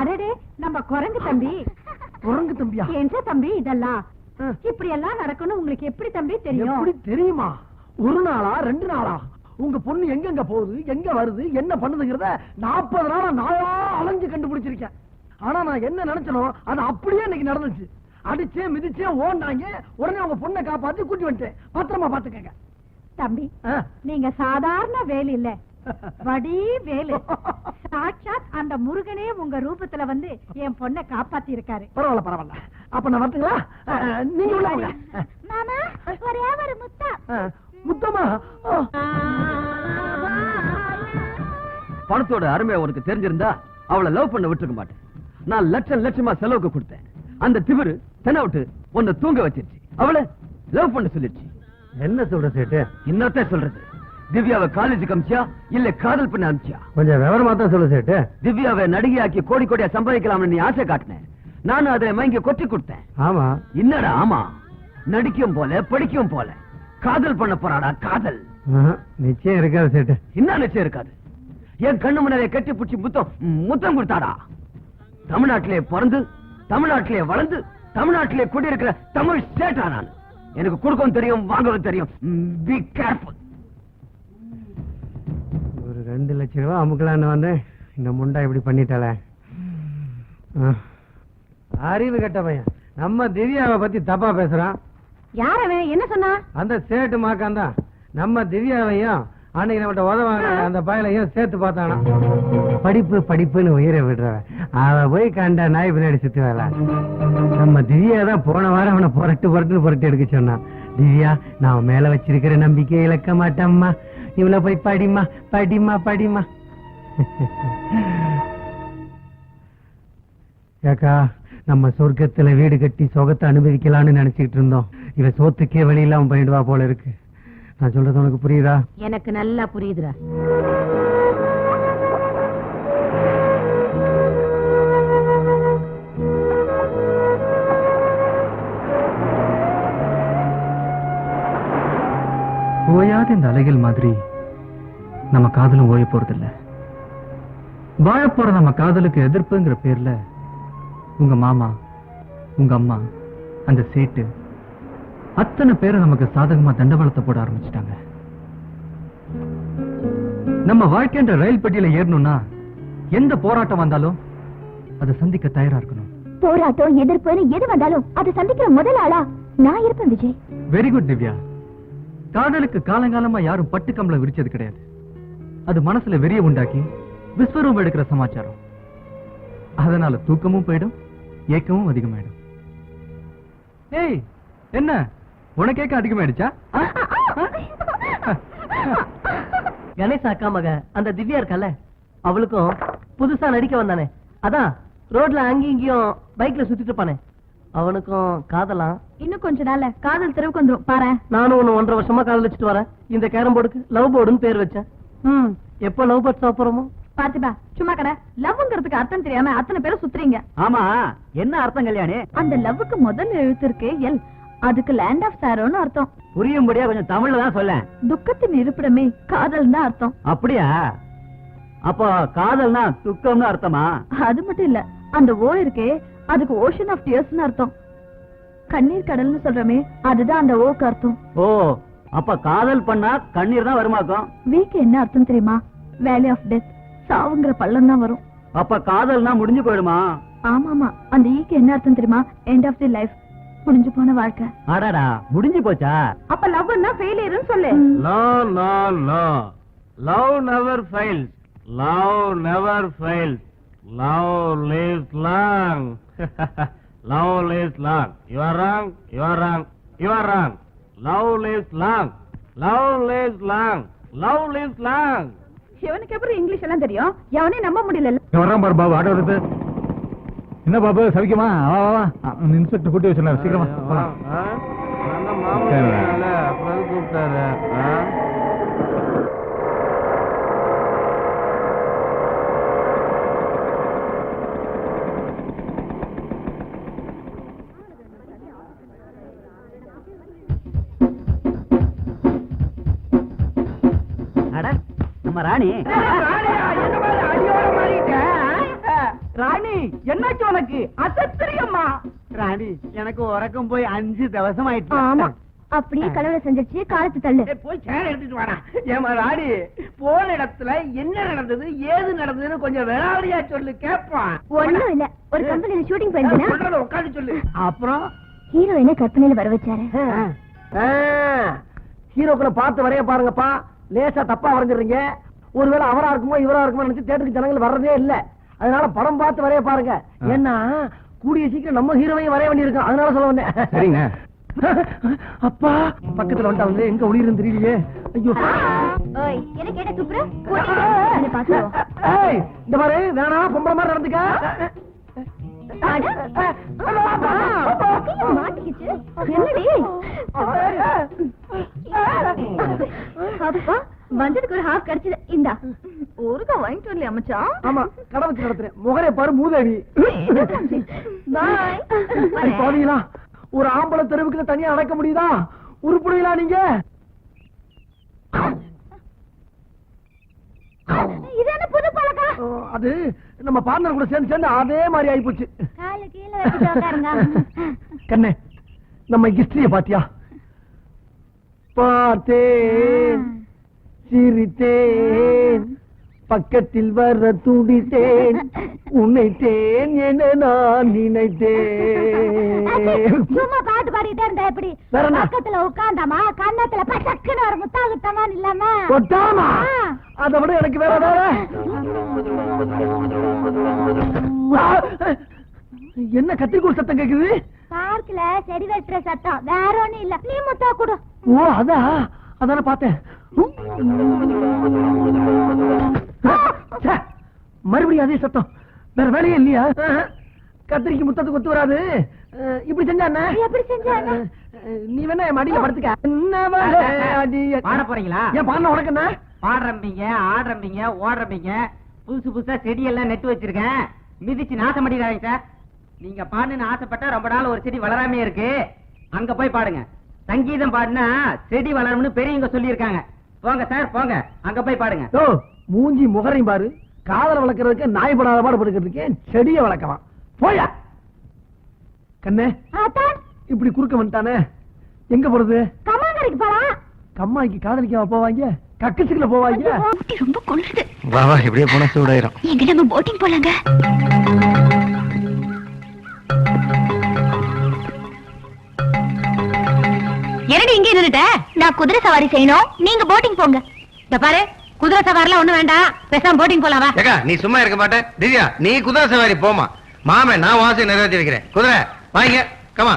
அடடே, நம்ம குரங்கு தம்பி. குரங்கு தம்பியா? என்ன தம்பி இதெல்லாம்? இப்படி எல்லாம் நடக்கணும் உங்களுக்கு எப்படி தம்பி தெரியும்? எப்படி தெரியுமா? ஒரு நாளா 2 நாளா உங்க பொண்ணு எங்கெங்க போகுது, எங்க வருது, என்ன பண்ணுதுங்கிறத 40 நாளா நாயா அலைஞ்சு கண்டுபிடிச்சிருக்கேன். ஆனா நான் என்ன நினைச்சனோ அது அப்படியே இன்னைக்கு நடந்துச்சு. அடிச்சே மிதிச்சே ஓண்டாங்க. உடனே உங்க பொண்ணை காப்பாத்தி கூட்டி வந்துட்டேன். பத்திரமா பாத்துக்கங்க தம்பி. நீங்க சாதாரண வேலு இல்ல, வடி வேலு. சாட்சாத் அந்த முருகனே உங்க ரூபத்துல வந்து என் பொண்ணை காப்பாத்தி இருக்காரு. பரவாயில்ல பரவாயில்ல. அப்ப நான் வரட்டுங்களா? நீங்க உள்ள வாங்க. மாமா, ஒரே ஒரு முத்தா. முத்தமா? பணத்தோட அருமை உனக்கு தெரிஞ்சிருந்தா அவளை லவ் பண்ண விட்டுருக்க மாட்டேன். நான் லட்சமா செலவுக்கு கொடுத்தேன். அந்த திமிரு தெனவுட்டு உன்னை தூங்க வச்சிருச்சு. அவளை லவ் பண்ண சொல்லிடுச்சு. என்ன சொல்ற சேட்டு? இன்னொருத்த சொல்றது, திவ்யாவை காலேஜுக்கு அமிச்சியா இல்ல காதல் பண்ண அமிச்சியா? கொஞ்சம் விவரமா தான் சொல்லு சேட்டு. திவ்யாவை நடிகையாக்கி கோடி கோடியா சம்பாதிக்கலாம்னு நீ ஆசை காட்டினேன். நானும் அதை மயங்கி கொட்டி கொடுத்தேன். ஆமா. என்னடா ஆமா? நடிக்கும் போல படிக்கும் போல காதல் பண்ண போறாடா காதல். நிச்சயம் இருக்காது சேட்டு. என்ன நிச்சயம் இருக்காது? என் கண்ணு முன்னாலே கட்டி பிடிச்சி முத்தம் கொடுத்தாடா. தமிழ்நாட்டிலே பிறந்து தமிழ்நாட்டிலே வளர்ந்து தமிழ்நாட்டிலே குடியிருக்கிற தமிழ் ஸ்டேட்டா நான். எனக்கு கொடுக்கவும் தெரியும், வாங்கவும் தெரியும். Be careful. ஒரு 2 லட்சம் ரூபாய் அமுக்கலான்னு வந்து இந்த முண்டா இப்படி பண்ணிட்டாளே. அறிவு கெட்ட பையன். நம்ம திவ்யாவை பத்தி தப்பா பேசுறான். யார் அவன்? என்ன சொன்னா? அந்த சேட்டு மாக்கான் தான் நம்ம திவ்யாவையும் அன்னைக்கு நம்மகிட்ட உதவாங்க அந்த பயலையும் சேர்த்து பார்த்தானா. படிப்பு படிப்புன்னு உயிரை விடுறவன் அவ போய் கண்ட நாய் பின்னாடி சுத்தி வரல. நம்ம திவ்யா தான் போன வாரம் அவனை புரட்டு எடுக்க சொன்னான். திவ்யா, நான் மேல வச்சிருக்கிற நம்பிக்கை இழக்க மாட்டேம்மா, இவள போய் படிமா படிமா படிமா. ஏக்கா, நம்ம சொர்க்கத்துல வீடு கட்டி சுகத்தை அனுபவிக்கலாம்னு நினைச்சுக்கிட்டு இருந்தோம். இவ சோத்துக்கே வழி இல்லாம பண்ணிடுவா போல இருக்கு. நான் சொல்றது உனக்கு புரியுதா? எனக்கு நல்லா புரியுதுடா. ஓயாத இந்த அலைகள் மாதிரி நம்ம காதலும் ஓய போறதில்ல. வாழ போற நம்ம காதலுக்கு எதிர்ப்புங்கிற பேர்ல உங்க மாமா, உங்க அம்மா, அந்த சேட்டு அத்தனை பேரை நமக்கு சாதகமா தண்டவாளத்தை போட ஆரம்பிச்சிட்டாங்க. நம்ம வாழ்க்கைன்ற ரயில் பெட்டியில ஏறணும்னா எந்த போராட்டம் வந்தாலும் அதை சந்திக்க தயாரா இருக்கணும். போராட்டம் எதிர்ப்புன்னு எது வந்தாலும் அதை சந்திக்கிற முதல் ஆளா நான் இருப்பேன் விஜய். Very good Divya. காதலுக்கு காலங்காலமா யாரும் பட்டு கம்பளம் விரிச்சது கிடையாது. அது மனசுல வெறிய உண்டாக்கி விஸ்வரூபம் எடுக்கிற சமாச்சாரம். அதனால தூக்கமும் போயிடும், ஏக்கமும் அதிகமாயிடும். ஏய், என்ன உனக்கு ஏக்கம் அதிகமாயிடுச்சா? கணேசா அக்கா மக அந்த திவ்யா இருக்கல, அவளுக்கும் புதுசா நடிக்க வந்தானே, அதான் ரோட்ல அங்கேயும் இங்கேயும் பைக்ல சுத்திட்டு இருப்பானே, அவனுக்கும் காதலாம். இன்னும் கொஞ்ச நாள்ல காதல் தெருவுக்கு வந்துரும் பாரு. நானும் ஒண்ணு 1.5 வருஷமா காதல் வச்சுட்டு வரேன். இந்த கேரம் போர்டுக்கு லவ் போர்டுன்னு பேர் வச்சேன். எப்ப லவ் பேர்ட்ஸ் சாப்பிடுறோமோ? பார்த்திபா, சும்மா கடை லவ்ங்கிறதுக்கு அர்த்தம் தெரியாம அத்தனை பேரும் சுத்துறீங்க. ஆமா, என்ன அர்த்தம் கல்யாணி? அந்த லவ்வுக்கு முதல் எழுத்து இருக்கு எல், அதுக்கு லேண்ட் ஆஃப் சாரோன்னு அர்த்தம். புரியும்படியா கொஞ்சம் தமிழ்ல தான் சொல்ல. துக்கத்தின் இருப்பிடமே காதல் தான் அர்த்தம். அப்படியா? அப்போ காதல்னா துக்கம்னு அர்த்தமா? அது மட்டும் இல்ல, அந்த ஓ இருக்கே அதுக்கு ஓஷன் ஆஃப் டியர்ஸ்னு அர்த்தம். கண்ணீர் கடல்னு சொல்றமே, அதுதான் அந்த ஓக்கு அர்த்தம். ஓ, அப்ப காதல் பண்ணா கண்ணீர் தான் வருமாக்கும். வீக்கு என்ன அர்த்தம் தெரியுமா? வேலி ஆஃப் டெத், சாவுங்கிற பள்ளம் தான் வரும். அப்ப காதல்னா முடிஞ்சு போயிடுமா? ஆமாமா, அந்த ஈக்கு என்ன அர்த்தம் தெரியுமா? எண்ட் ஆஃப் தி லைஃப், முடிஞ்சு போன வாழ்க்கை. அடடா, முடிஞ்சு போச்சா? அப்ப லவ்னா ஃபெயிலியர்னு சொல்லு. No, no, no. Love never fails. Love never fails. Love lives long. Love lives long. You are wrong. You are wrong. You are wrong. Love lives long. Love lives long. Love lives long. இவனுக்கு எப்படி இங்கிலீஷ் எல்லாம் தெரியும்? எவனையும் நம்ப முடியல. வர்றான் பாரு பாபு, ஆட்டோ எடுத்து. என்ன பாபு, சவிக்குமா? வா வா வா, இன்ஸ்பெக்டர் கூட்டி வச்சிருந்தாரு, சீக்கிரமா போலாம். கூப்பிட்டாரு. நம்ம ராணி. ராணி, என்னாச்சு உனக்கு? அசத்திரியம்மா. ராணி, எனக்கு உறக்கம் போய் 5 திவசம் ஆயிட்டு. ஆமா, அப்படியே கடவுளை செஞ்சிருச்சு, காலத்து தள்ளு. போய் சேர் எடுத்துட்டு வாடா. ஏமா ராணி, போன இடத்துல என்ன நடந்தது, ஏது நடந்ததுன்னு கொஞ்சம் விளாவரியா சொல்லு, கேட்பான். ஒண்ணும் இல்ல, ஒரு கம்பெனில ஷூட்டிங் போயிருந்தேன். உட்காந்து சொல்லு. அப்புறம் ஹீரோயினை கற்பனையில வர வச்சாரு. ஹீரோக்களை பார்த்து வரைய பாருங்கப்பா, லேசா தப்பா வரைஞ்சிடுறீங்க. ஒருவேளை அவரா இருக்குமோ இவரா இருக்குமோ நினைச்சு தேட்டருக்கு ஜனங்கள் வர்றதே இல்ல. அதனால படம் பார்த்து வரைய பாருங்க. ஏன்னா கூடிய சீக்கிரம் நம்ம ஹீரோவையும் வரைய வேண்டியிருக்கோம், அதனால சொல்ல வந்தேன். சரிங்க. அப்பா பக்கத்துல வந்துட்டாங்களே, எங்க ஒளியிருந்து தெரியலையே. ஐயோ, ஓய், என்ன கேட்ட துப்புற? என்ன பாக்குறோம்? ஏய், இந்த மாதிரி வேணாம், பொம்பளை மாதிரி நடந்துக்க. மாட்டிக்கிச்சு. என்னடி? அப்பா, வந்ததுக்கு ஒரு ஹாஃப் கிடைச்சது. இந்தா ஒருக்கா வாங்கிட்டு வரலையா மச்சான்? ஆமா, கடை வச்சு நடத்துறேன். முகரை பாரு மூதேவி. பாய். பாவீங்களா, ஒரு ஆம்பளை தெருவுக்கு தனியா அடக்க முடியுதா? உருப்புடுவீங்களா நீங்க? இது என்ன புது பழக்கம்? அது நம்ம பார்ட்னர் கூட சேர்ந்து சேர்ந்து அதே மாதிரி ஆயி போச்சு. கால கீழ வச்சுட்டு உட்காருங்க. கண்ணே, நம்ம ஹிஸ்டரிய பாத்தியா? பார்த்தேன், சிரித்தேன், பக்கத்தில் வர துடித்தேன், உன்னைத்தேன் என நான் நினைத்தேன். சும்மா பாட்டு பாடிட்டே இருந்தா எப்படி? வேற என்ன? பக்கத்துல உட்கார்ந்தாமா கன்னத்துல பச்சக்குன்னு ஒரு முத்தாகுத்தமா இல்லாம கொட்டாமா? அதை விட எனக்கு வேற வேற என்ன கத்திரிக்கோள் சத்தம் கேக்குது? பார்க்கல செடி வெட்டுற சத்தம், வேற ஒண்ணும் இல்ல. நீ முத்தா கொடு. ஓ, அதான பார்த்தேன். மறுபடியும் அதே சத்தம், வேற வேலையே இல்லையா? கத்திரிக்கு முத்தத்துக்கு ஒத்து வராது. இப்படி செஞ்சா என்ன? எப்படி செஞ்சா? நீ வேணா என் மடியில படுத்துக்க. பாட போறீங்களா? ஏன் பாடின உனக்கு என்ன? பாடுறீங்க, ஆடுறீங்க, ஓடுறீங்க, புதுசு புதுசா செடி எல்லாம் நட்டு வச்சிருக்கேன், மிதிச்சு நாசம் பண்ணிடாதீங்க சார். நீங்க பாடுன்னு ஆசைப்பட்டா ரொம்ப நாள் ஒரு செடி வளராமே இருக்கு, அங்க போய் பாடுங்க. சங்கீதம் பாடுனா செடி வளரும்னு பெரியவங்க சொல்லியிருக்காங்க. போங்க சார், போங்க, அங்க போய் பாடுங்க. ஓ, மூஞ்சி முகரையும் பாரு. காதல வளர்க்கறதுக்கு நாய் படாத பாடு படுக்கிறதுக்கு செடியை வளர்க்கலாம். போயா கண்ணே, இப்படி குறுக்க வந்துட்டானே, எங்க போறது? கம்மாங்கரைக்கு போலாம். கம்மாய்க்கு காதலிக்க போவாங்க, கக்கச்சுக்குள்ள போவாங்க. ரொம்ப கொள்ளுது. வா வா, இப்படியே போனா சூடாயிரும். எங்க நம்ம போட்டிங் போலாங்க. என்னடி இங்கே நின்னுட்ட? நான் குதிரை சவாரி செய்யணும், நீங்க போட்டிங் போங்க. இந்த பாரு, குதிரை சவாரிலாம் ஒண்ணு வேண்டாம், பேசாம போட்டிங் போலாம் வா. ஏக்கா நீ சும்மா இருக்க மாட்டே. திவ்யா நீ குதிரை சவாரி போமா. மாமே நான் வாசி நிறைவேற்றி வைக்கிறேன். குதிரை வாங்க, கமா.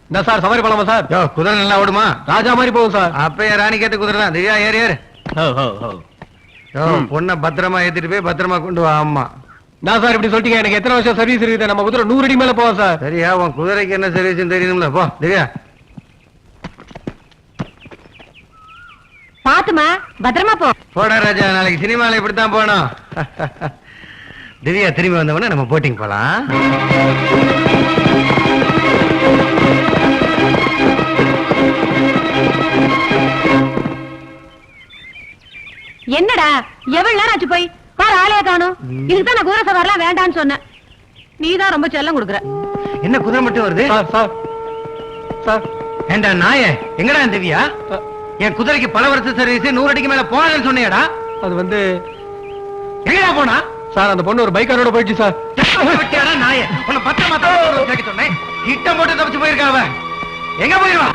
இந்த சார் சவாரி போலாமா சார்? யோ குதிரை நல்லா ஓடுமா? ராஜா மாதிரி போகும் சார். அப்ப ராணி கேட்டு குதிரை தான். திவ்யா ஏறு ஏறு. யோ பொண்ணை பத்திரமா ஏத்திட்டு போய் பத்திரமா கொண்டு வா. ஆமா நான் சார் இப்படி சொல்லிட்டீங்க, எனக்கு எத்தனை வருஷம் சர்வீஸ் இருக்குது? நம்ம குதிரை 100 அடி மேல போவோம் சார். சரியா? உன் குதிரைக்கு என்ன சர்வீஸ் தெரியணும்ல. போ திவ்யா. பாத்துமா, பத்திரமா போ. போடா ராஜா, நாளைக்கு சினிமால இப்படித்தான் போனோம். திவ்யா திரும்பி வந்தவொடனே நம்ம போட்டிங் போலாம். என்னடா எவ்வளவு நேரம் ஆச்சு போய் பாரு, ஆளைய காணும். இதுதான் நான் குதிரை சவாரிலாம் வேண்டான்னு சொன்னேன். நீதான் ரொம்ப செல்லம் கொடுக்குற. என்ன குதிரை மட்டும் வருது? சார் சார் சார் ஏண்டா நாயே, எங்கடா திவ்யா? என் குதிரைக்கு பல வருஷ சர்வீஸ் 100 அடிக்கு மேல போனேன்னு சொன்னியடா. அது வந்து எங்கடா போனா? சார் அந்த பொண்ணு ஒரு பைக்காரோட போயிடுச்சு சார். விட்டியாடா நாயே, உன்னை பத்திரமா கேட்க சொன்னேன். இட்டம் போட்டு தப்பிச்சு போயிருக்கா அவ. எங்க போயிருவா?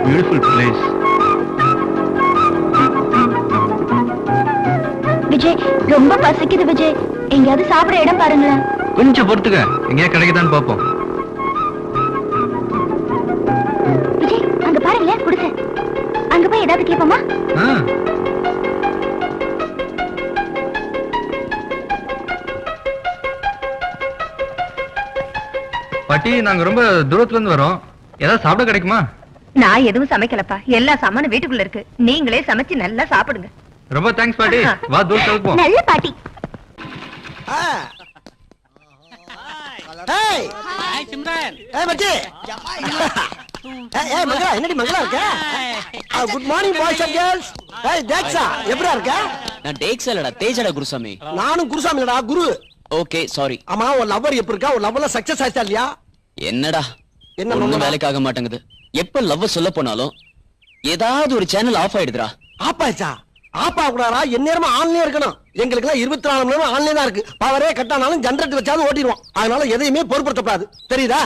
Beautiful place. விஜய், ரொம்ப பசிக்குது விஜய், எங்கயாவது சாப்பிட இடம் பாருங்களேன். கொஞ்சம் பொறுத்துக்க, எங்கேயா கிடைக்குதான்னு பாப்போம். விஜய், அங்க பாருங்களேன் குடிசை. அங்க போய் ஏதாவது கேட்போமா? பாட்டி நாங்க ரொம்ப தூரத்துல இருந்து வரோம், ஏதாவது சாப்பிட கிடைக்குமா? நான் எதுவும் சமைக்கலப்பா, எல்லா சாமானும் வீட்டுக்குள்ள இருக்கு. நீங்களே சமைச்சு நல்லா சாப்பிடுங்க. ரொம்ப தேங்க்ஸ் பாட்டி. வா தூரத்துல போ. நல்ல பாட்டி. என்னடி மங்களா இருக்க? Good morning boys and girls. தேக்ஸா எப்படியா இருக்க? நான் டேக்ஸ் இல்லடா, தேஜடா குருசாமி. நானும் குருசாமி இல்லடா, குரு. Okay sorry. ஆமா, உன் லவ்வர் எப்படி இருக்கா? உன் லவ்ல சக்சஸ் ஆயிச்சா இல்லையா? என்னடா என்ன ஒண்ணும் வேலைக்காக மாட்டேங்குது. எப்ப லவ் சொல்ல போனாலும் ஏதாவது ஒரு சேனல் ஆஃப் ஆயிடுதுடா. ஆப்பாச்சா? ஆப்பா கூடாரா? எந்நேரமா ஆன்லயே இருக்கணும். எங்களுக்கு எல்லாம் 24 மணி நேரம் ஆன்லயே தான் இருக்கு. பவரே கட்டானாலும் ஜெனரேட்டர் வச்சாலும் ஓட்டிடுவோம். அதனால எதையுமே பொறுப்படுத்தப்படாது, தெரியுதா?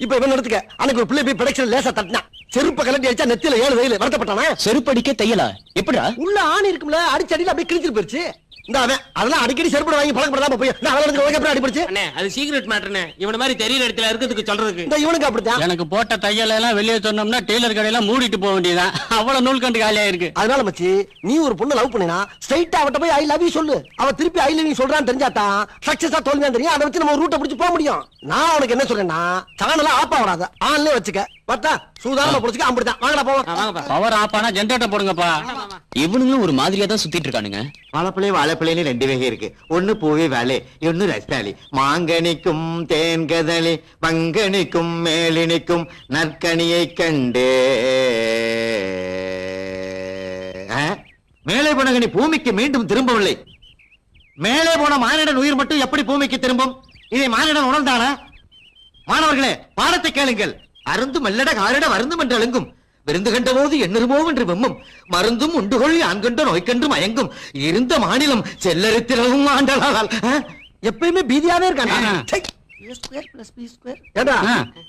இப்ப இவன் எடுத்துக்க, அன்னைக்கு ஒரு பிள்ளை போய் ப்ரொடக்ஷன் லேசா தட்டினா, செருப்ப கலட்டி அடிச்சா நெத்தியில 7 வெயில் வருத்தப்பட்டானா? செருப்படிக்க தையலா? எப்படிடா? உள்ள ஆணி இருக்கும்ல, அடிச்சு அடியில அப்படியே கிழிச்சிட்டு போயிருச்சு. இந்த அவன் அதெல்லாம் அடிக்கடி செருப்பட வாங்கி பழக்கப்படாம போய் நான் அவனுக்கு உலக எப்படி அடிபடுச்சு? அது சீக்ரெட் மேட்டர்னே. இவன மாதிரி தெரியற இடத்துல இருக்கிறதுக்கு சொல்றதுக்கு. இந்த இவனுக்கு அப்படித்தான். எனக்கு போட்ட தையல் எல்லாம் வெளியே சொன்னோம்னா டெய்லர் கடையெல்லாம் மூடிட்டு போக வேண்டியதான். அவ்வளவு நூல் கண்டு காலியா இருக்கு. அதனால மச்சி, நீ ஒரு பொண்ணு லவ் பண்ணினா ஸ்ட்ரைட்டா அவட்ட போய் ஐ லவ் யூ சொல்லு. அவ திருப்பி ஐ லவ் யூ சொல்றான்னு தெரிஞ்சாதான் சக்சஸா தோல்வியா தெரியும். அதை வச்சு நம்ம ஒரு ரூட்டை பிடிச்சு போக முடியும். நான் உனக்கு என்ன சொல்றேன்னா, சேனல ஆப்பா வராத, ஆன்லயே வச்சுக்க. பார்த்தா சூதானமா புடிச்சுக்க. அப்படிதான். வாங்கடா போவோம். பவர் ஆப் ஆனா ஜெனரேட்டர் போடுங்கப்பா. இவனுங்களும் ஒரு மாதிரியா தான் சுத்திட்டு இருக்கானுங்க. வாழைப்பழையில 2 வகை இருக்கு. ஒண்ணு பூவே வாழை, ஒண்ணு ரஸ்தாளி. மாங்கனிக்கும் தேன்கதளி, வங்கனிக்கும் மேலினிக்கும் நற்கனியை கண்டே. மேலே போனகனி பூமிக்கு மீண்டும் திரும்பவில்லை. மேலே போன மானிடன் உயிர் மட்டும் எப்படி பூமிக்கு திரும்பும்? இதை மானிடன் உணர்ந்தானா? மாணவர்களே, பாடத்தை கேளுங்கள். அருந்து மெல்லட காரிட வருந்தும் என்று அழுங்கும். விருந்து கண்ட போது எண்ணுருமோ என்று வெம்மும். மருந்தும் உண்டுகொள் யான் கண்ட நோய்க்கன்று மயங்கும். இருந்த மாநிலம் செல்லரித்திரவும் ஆண்டலால். எப்பயுமே பீதியாவே இருக்கான்.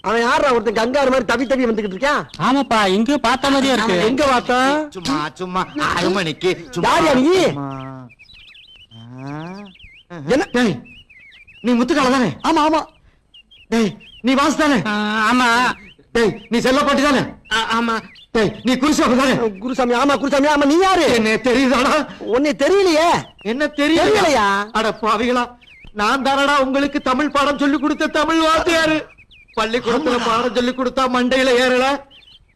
அவன் யாரா ஒருத்தன் கங்காரு மாதிரி தவி தவி வந்துகிட்டு இருக்கான்? ஆமாப்பா, இங்க பார்த்த மாதிரியா இருக்கு. எங்க பார்த்தா? சும்மா சும்மா 6 மணிக்கு யாரியா நீ? என்ன டேய், நீ முத்துக்கால தானே? ஆமா ஆமா. டேய், நீ வாசு தானே? ஆமா. டேய், நீ செல்ல பாட்டி தானே? ஆமா. டேய், நீ குருசாமி தானே? குருசாமி. ஆமா குருசாமி. ஆமா, நீ யாரு? என்ன தெரியுதாடா? உன்னை தெரியலையே. என்ன தெரியலையா? அட பாவிகளா, நான் தானடா உங்களுக்கு தமிழ் பாடம் சொல்லி கொடுத்த தமிழ் வாத்தியாரு. பள்ளிக்கூடத்துல பாடம் சொல்லி கொடுத்தா மண்டையில ஏறல,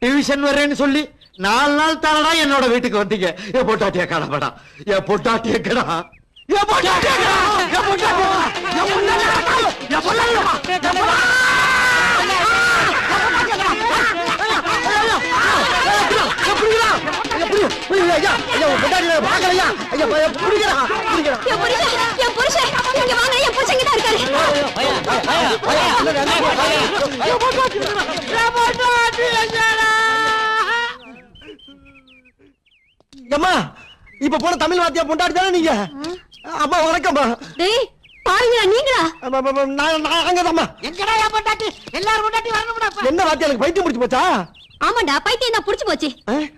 டியூஷன் வரேன்னு சொல்லி 4 நாள் தானடா என்னோட வீட்டுக்கு வந்தீங்க. ஏ பொட்டாட்டிய கடப்படா, ஏ பொட்டாட்டிய கடா, ஏ பொட்டாட்டிய கடா, ஏ பொட்டாட்டிய இப்ப போன தமிழ் வாத்தியா பொண்டாடி தானே நீங்க? அம்மா வணக்கம்மா. டேய் பாருங்க நீங்களா? நாங்கதாம்மா. எங்கடா என் பொண்டாட்டி? எல்லாரும் பொண்டாட்டி வரணும்டா. என்ன வாத்தியா எனக்கு பைத்தியம் பிடிச்சு போச்சா? ஆமாண்டா பைத்தியம் தான் புடிச்சு போச்சு.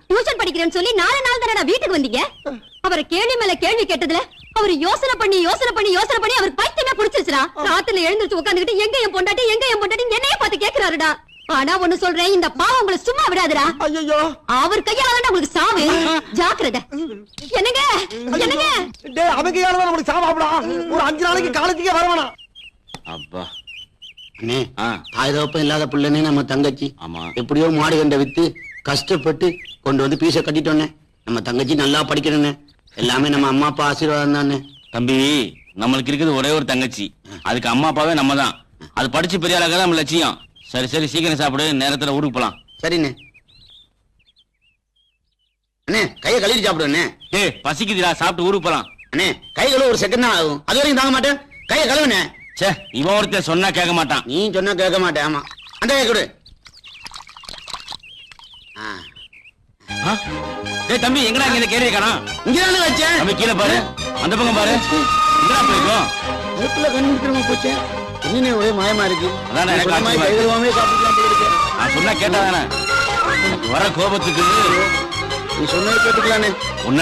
டியூஷன் படிக்கிறேன்னு சொல்லி 4 நாள் தானடா வீட்டுக்கு வந்தீங்க. அவரை கேள்வி மேல கேள்வி கேட்டதுல அவர் யோசனை பண்ணி அவருக்கு பைத்தியமே புடிச்சிருச்சுடா. ராத்திரில எழுந்திருச்சு உட்கார்ந்துகிட்டு எங்க என் பொண்டாட்டி என்னைய பார்த்து கேக்குறாருடா. ஆனா ஒண்ணு சொல்றேன், இந்த பாவம் உங்களை சும்மா விடாதுடா. ஐயோ அவர் கையால தான் உங்களுக்கு சாவு. ஜாக்கிரதை. என்னங்க டேய் அவங்க கையால தான் நமக்கு சாவாப்டா. ஒரு 5 நாளைக்கு காலேஜுக்கே வரவேணா. அப்பா அண்ணே, தாய் தகப்பன் இல்லாத பிள்ளைனே நம்ம தங்கச்சி. ஆமா, எப்படியோ மாடு கண்ட வித்து கஷ்டப்பட்டு கொண்டு வந்து பீஸ கட்டிட்டோன்னே. நம்ம தங்கச்சி நல்லா படிக்கணும்னே. எல்லாமே நம்ம அம்மா அப்பா ஆசீர்வாதம் தானே. தம்பி, நம்மளுக்கு இருக்குது ஒரே ஒரு தங்கச்சி, அதுக்கு அம்மா அப்பாவே நம்ம தான். அது படிச்சு பெரிய ஆளாக நம்ம லட்சியம். சரி சீக்கிரம் சாப்பிடு, நேரத்துல ஊருக்கு போலாம். சரிண்ணே. அண்ணே கையை கழுவி சாப்பிடுண்ணே. ஏய் பசிக்குதுடா, சாப்பிட்டு ஊருக்கு போலாம். அண்ணே கை கழுவ ஒரு செகண்ட் தான் ஆகும், அது வரைக்கும் தாங்க மாட்டேன். கையை கழுவுண்ணே. சே, இவன் ஒருத்தர் சொன்னா கேட்க மாட்டான். நீ சொன்னா கேட்க மாட்டேன். ஆமா, அந்த கை கொடு. டேய் தம்பி, எங்கடா இங்க கேள்வி காணோம்? இங்கதானே வச்சேன். தம்பி கீழே பாரு, அந்த பக்கம் பாரு. எங்கடா போயிருக்கோம்? அதுக்குள்ள கண்டுபிடிக்கிறவங்க போச்சே. என்னன்னே ஒரே மாயமா இருக்கு. அதான் எனக்கு கை கழுவாமே சாப்பிட்டுக்கலாம். நான் சொன்னா கேட்டாதானே? வர கோபத்துக்கு நீ சொன்னதை கேட்டுக்கலானே. உன்ன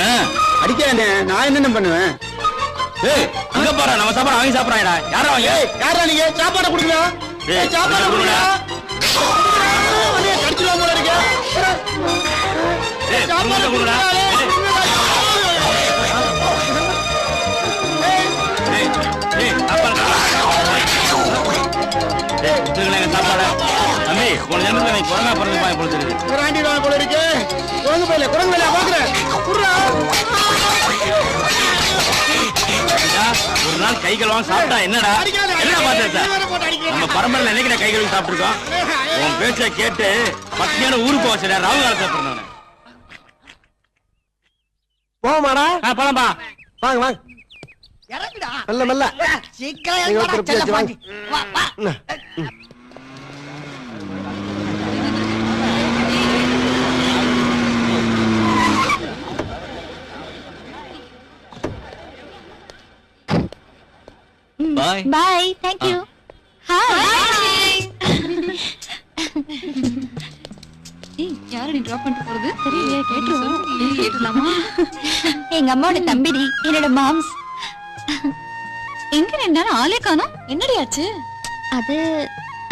அடிக்கானே, நான் என்னென்ன பண்ணுவேன்? ஏய் அங்க பாரு, நம்ம சாப்பாடு வாங்கி சாப்பிடுறாங்கடா. யாரா வாங்க? யாரா நீங்க? சாப்பாடு கொடுங்க. சாப்பாடு கொடுங்க. கடிச்சுலாம் போல இருக்க. சாப்பாடு கொடுடா. சாப்பாடு தம்பி, போன ஜென்மத்துல நீ குரங்கா பிறந்து பாய பொழுது போல இருக்கு. குரங்கு பையில பாக்குறேன். ஒரு நாள் கை கழுவாம சாப்பிட்டா என்னடா? என்ன பாத்திரத்த நம்ம பரம்பரையில என்னைக்கிட்ட கை கழுவி சாப்பிட்டுருக்கோம்? உன் பேச்ச கேட்டு பத்தியான ஊருக்கு போச்சுடா. ராவு காலத்தை பிறந்தவன போமாடா. போலாம்பா. வாங்க வாங்க. இறங்குடா. மெல்ல மெல்ல. சீக்கிரம் இறங்குடா. செல்ல பாண்டி. வா வா. Bye bye. Thank you. Hi. யாரை நீ டிராப் பண்ணிட்டு போறது? தெரியலையே, கேட்டுலாமா? எங்க அம்மாவோட தம்பிடி, என்னோட மாம்ஸ். எங்க 2 நாள் ஆளே காணோம். என்னடி ஆச்சு?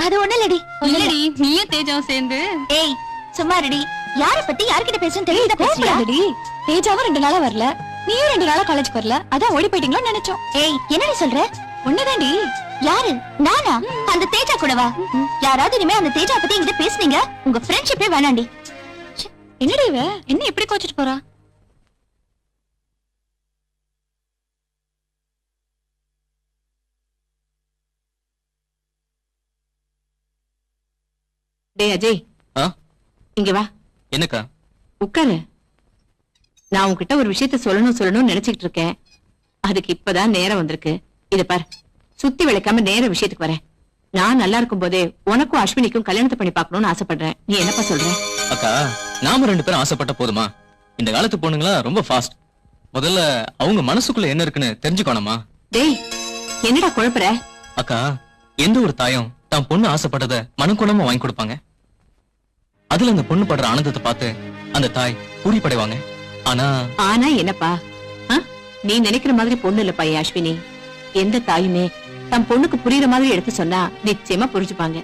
அது ஒண்ணு இல்லடி. இல்லடி, நீயும் தேஜாவும் சேர்ந்து. ஏய் சும்மா ரெடி. யார பத்தி யார்கிட்ட பேசணும் தெரியுதா? பேசுறியாடி? தேஜாவும் 2 நாளா வரல, நீயும் 2 நாளா காலேஜ் வரல. அதான் ஓடி போயிட்டீங்களோன்னு நினைச்சோம். ஏய் என்னடி சொல்ற? ஒண்ணுதாண்டி. யாரு? நானா? அந்த தேஜா கூடவா? யாராவது இனிமே அந்த தேஜா பத்தி என்கிட்ட பேசுனீங்க, உங்க ஃப்ரெண்ட்ஷிப்பே வேணாண்டி. என்னடி இவ என்ன எப்படி கோச்சிட்டு போறா? டேய் அஜய், இங்க வா. என்னக்கா? உட்காரு. நான் உன்கிட்ட ஒரு விஷயத்த சொல்லணும்னு நினைச்சிட்டு இருக்கேன். அதுக்கு இப்பதான் நேரம் வந்திருக்கு. இத பாரு, சுத்தி விளக்காம நேர விஷயத்துக்கு வரேன். நான் நல்லா இருக்கும் போதே உனக்கும் அஸ்வினிக்கும் கல்யாணத்தை பண்ணி பார்க்கணும்னு ஆசைப்படுறேன். நீ என்னப்பா சொல்ற? அக்கா, நாம 2 பேரும் ஆசைப்பட்ட போதுமா? இந்த காலத்து பொண்ணுங்களா ரொம்ப ஃபாஸ்ட். முதல்ல அவங்க மனசுக்குள்ள என்ன இருக்குன்னு தெரிஞ்சுக்கணுமா? டேய் என்னடா குழப்பற? அக்கா, எந்த ஒரு தாயும் தான் பொண்ணு ஆசைப்பட்டத மனக்குணமா வாங்கி கொடுப்பாங்க. அதுல அந்த பொண்ணு படுற ஆனந்தத்தை பார்த்து அந்த தாய் பூரிப்படைவாங்க. ஆனா என்னப்பா, நீ நினைக்கிற மாதிரி பொண்ணு இல்லப்பா என் அஸ்வினி. எந்த தாயுமே தன் பொண்ணுக்கு புரியுற மாதிரி எடுத்து சொன்னா நிச்சயமா புரிஞ்சுப்பாங்க.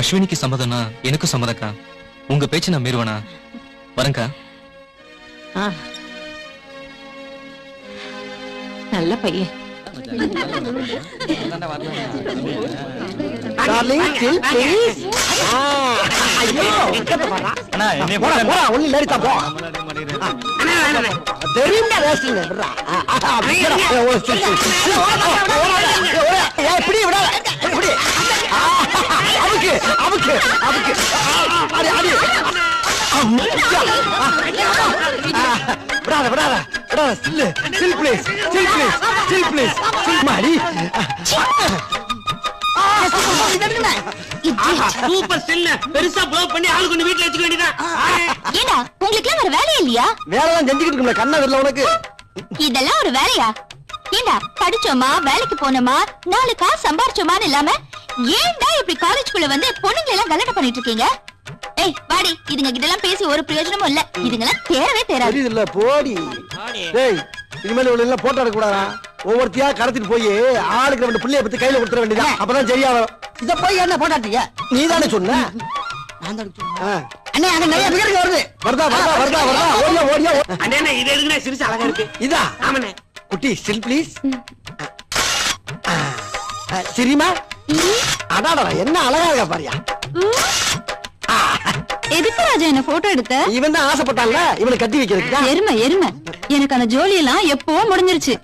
அஸ்வினிக்கு சம்மதம்னா எனக்கும் சம்மதக்கா. உங்க பேச்சு நான் மீறுவனா? வரேன்க்கா. நல்ல பையன். Darling chill please. ஐயோ அண்ணா என்னை போடா போடா ஒண்ணு லேடிட்டா போ. தெரியும்டா ரேஸ்டிங் விடுறா. இப்படி விடாத. இப்படி அமுக்கு அமுக்கு அமுக்கு. அடி அடி. விடாத விடாத விடாத. Chill chill please chill please chill please chill மாடி. சூப்பர் ஸ்டில் பெருசா ப்ளோ பண்ணி ஆளு கொண்டு வீட்டுல வச்சுக்க வேண்டியதான். ஏண்டா உங்களுக்கு எல்லாம் ஒரு வேலையே இல்லையா? வேலைதான் செஞ்சுக்கிட்டு இருக்கோம்ல, கண்ணா வரல உனக்கு. இதெல்லாம் ஒரு வேலையா? ஏண்டா படிச்சோமா வேலைக்கு போனோமா 4 காசு சம்பாரிச்சோமான்னு இல்லாம ஏண்டா இப்படி காலேஜ்குள்ள வந்து பொண்ணுங்களை எல்லாம் கலட்ட பண்ணிட்டு இருக்கீங்க? ஏய் வாடி, இதுங்க கிட்ட எல்லாம் பேசி ஒரு பிரயோஜனமும் இல்ல. இதுங்கெல்லாம் தேரவே தேராது. இல்ல போடி. டேய் இனிமேல் இவ்வளவு எல்லாம் போட்டோ எடுக்க கூடாதா? ஒவ்வொருத்தியா கடத்திட்டு போய் ஆளுக்கு 2 பிள்ளைய பத்தி கையில கொடுத்துற வேண்டியதா, அப்பதான் சரியா வரும். இத போய் என்ன போட்டாட்டீங்க? நீதானே சொன்ன. நான் தான் சொன்னேன். அண்ணே அங்க நிறைய பிகருக்கு வருது. வருதா வருதா வருதா வருதா. ஓடியா ஓடியா. அண்ணே இது எதுக்குனே சிரிச்சு அழகா இருக்கு. இதா ஆமாண்ணே. குட்டி ஸ்டில் ப்ளீஸ். சரிமா? அடாடா என்ன அழகா இருக்கா பாரியா. எதுக்கு ராஜா என்ன போட்டோ எடுத்த? இவன் தான் ஆசைப்பட்டான்ல, இவனை கட்டி வைக்கிறதுக்கு. எருமை எருமை, எனக்கு அந்த ஜோலி எல்லாம் எப்போ முடிஞ்சிருச்சு.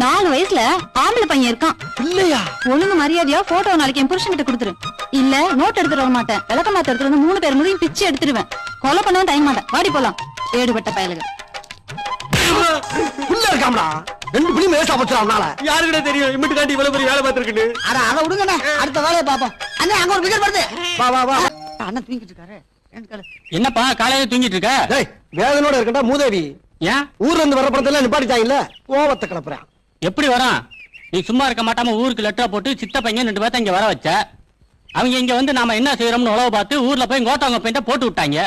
4 வயசுல ஆம்பளை பையன் இருக்கான். இல்லையா? ஒழுங்கு மரியாதையா போட்டோ நாளைக்கு என் புருஷன் கிட்ட கொடுத்துரு. இல்ல நோட் எடுத்துட்டு வர மாட்டேன், விளக்க மாத்த எடுத்துட்டு வந்து 3 பேர் முடியும் பிச்சு எடுத்துருவேன். கொலை பண்ணவும் தயங்க மாட்டேன். வாடி போலாம். ஏடுபட்ட பயலுங்க. புள்ள இருக்காமடா 2 பிள்ளைங்க வேஸ்டா போச்சுறானால. யாருக்கிட்ட தெரியும் இம்மிட்டு காட்டி இவ்வளவு பெரிய வேலை பார்த்திருக்குன்னு? அட அத விடுங்கண்ணே, அடுத்த வேலையை பாப்போம். அண்ணே அங்க ஒரு பிகர் வருது. வா வா வா. அண்ணன் தூங்கிட்டு இருக்காரு. என்னப்பா காலையில தூங்கிட்டு இருக்க? டேய் வேதனோட இருக்கடா மூதேவி. ஏன் ஊர்ல இருந்து வர படத்துல நிப்பாட்டிட்டாங்கல்ல, கோவத்தை கிளப்புறான். எப்படி வரான்? நீ சும்மா இருக்க மாட்டாம ஊருக்கு லெட்டர் போட்டு சித்தப்பையன் 2 பேர்த்த இங்க வர வச்ச. அவங்க இங்க வந்து நாம என்ன செய்யறோம்னு உழவு பார்த்து ஊர்ல போய் கோட்டாங்க போயிட்ட போட்டு விட்டாங்க.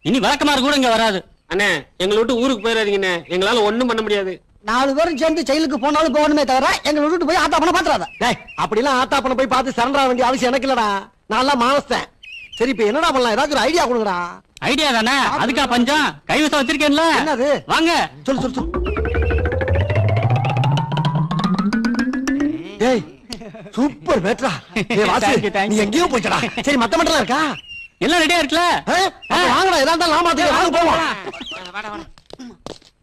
இனி விளக்கமாறு கூட இங்க வராது. அண்ணே எங்களை விட்டு ஊருக்கு போயிடாதீங்கண்ணே, எங்களால ஒண்ணும் பண்ண முடியாது. 4 பேரும் சேர்ந்து ஜெயிலுக்கு போனாலும் போகணுமே தவிர எங்களை விட்டுட்டு போய் ஆத்தா பண்ண பாத்துறாத. டேய் அப்படிலாம் ஆத்தா பண்ண போய் பார்த்து சரண்டா வேண்டிய அவசியம் எனக்கு இல்லடா. நான் எல்லாம் மானஸ்தேன். சரி இப்ப என்னடா பண்ணலாம், ஏதாவது ஒரு ஐடியா கொடுங்கடா. ஐடியா தானே, அதுக்கா பஞ்சம். கைவசம் வச்சிருக்கேன்ல. என்னது? வாங்க சொல்லு சொல்லு சொல்லு. டேய் சூப்பர் பேட்ரா. டேய் வாசு நீ எங்கேயோ போய்டா. சரி மத்த மட்டும் இருக்கா? எல்லாம் ரெடியா இருக்குல? வாங்கடா, ஏதா இருந்தாலும் நாம வாங்க போவோம்.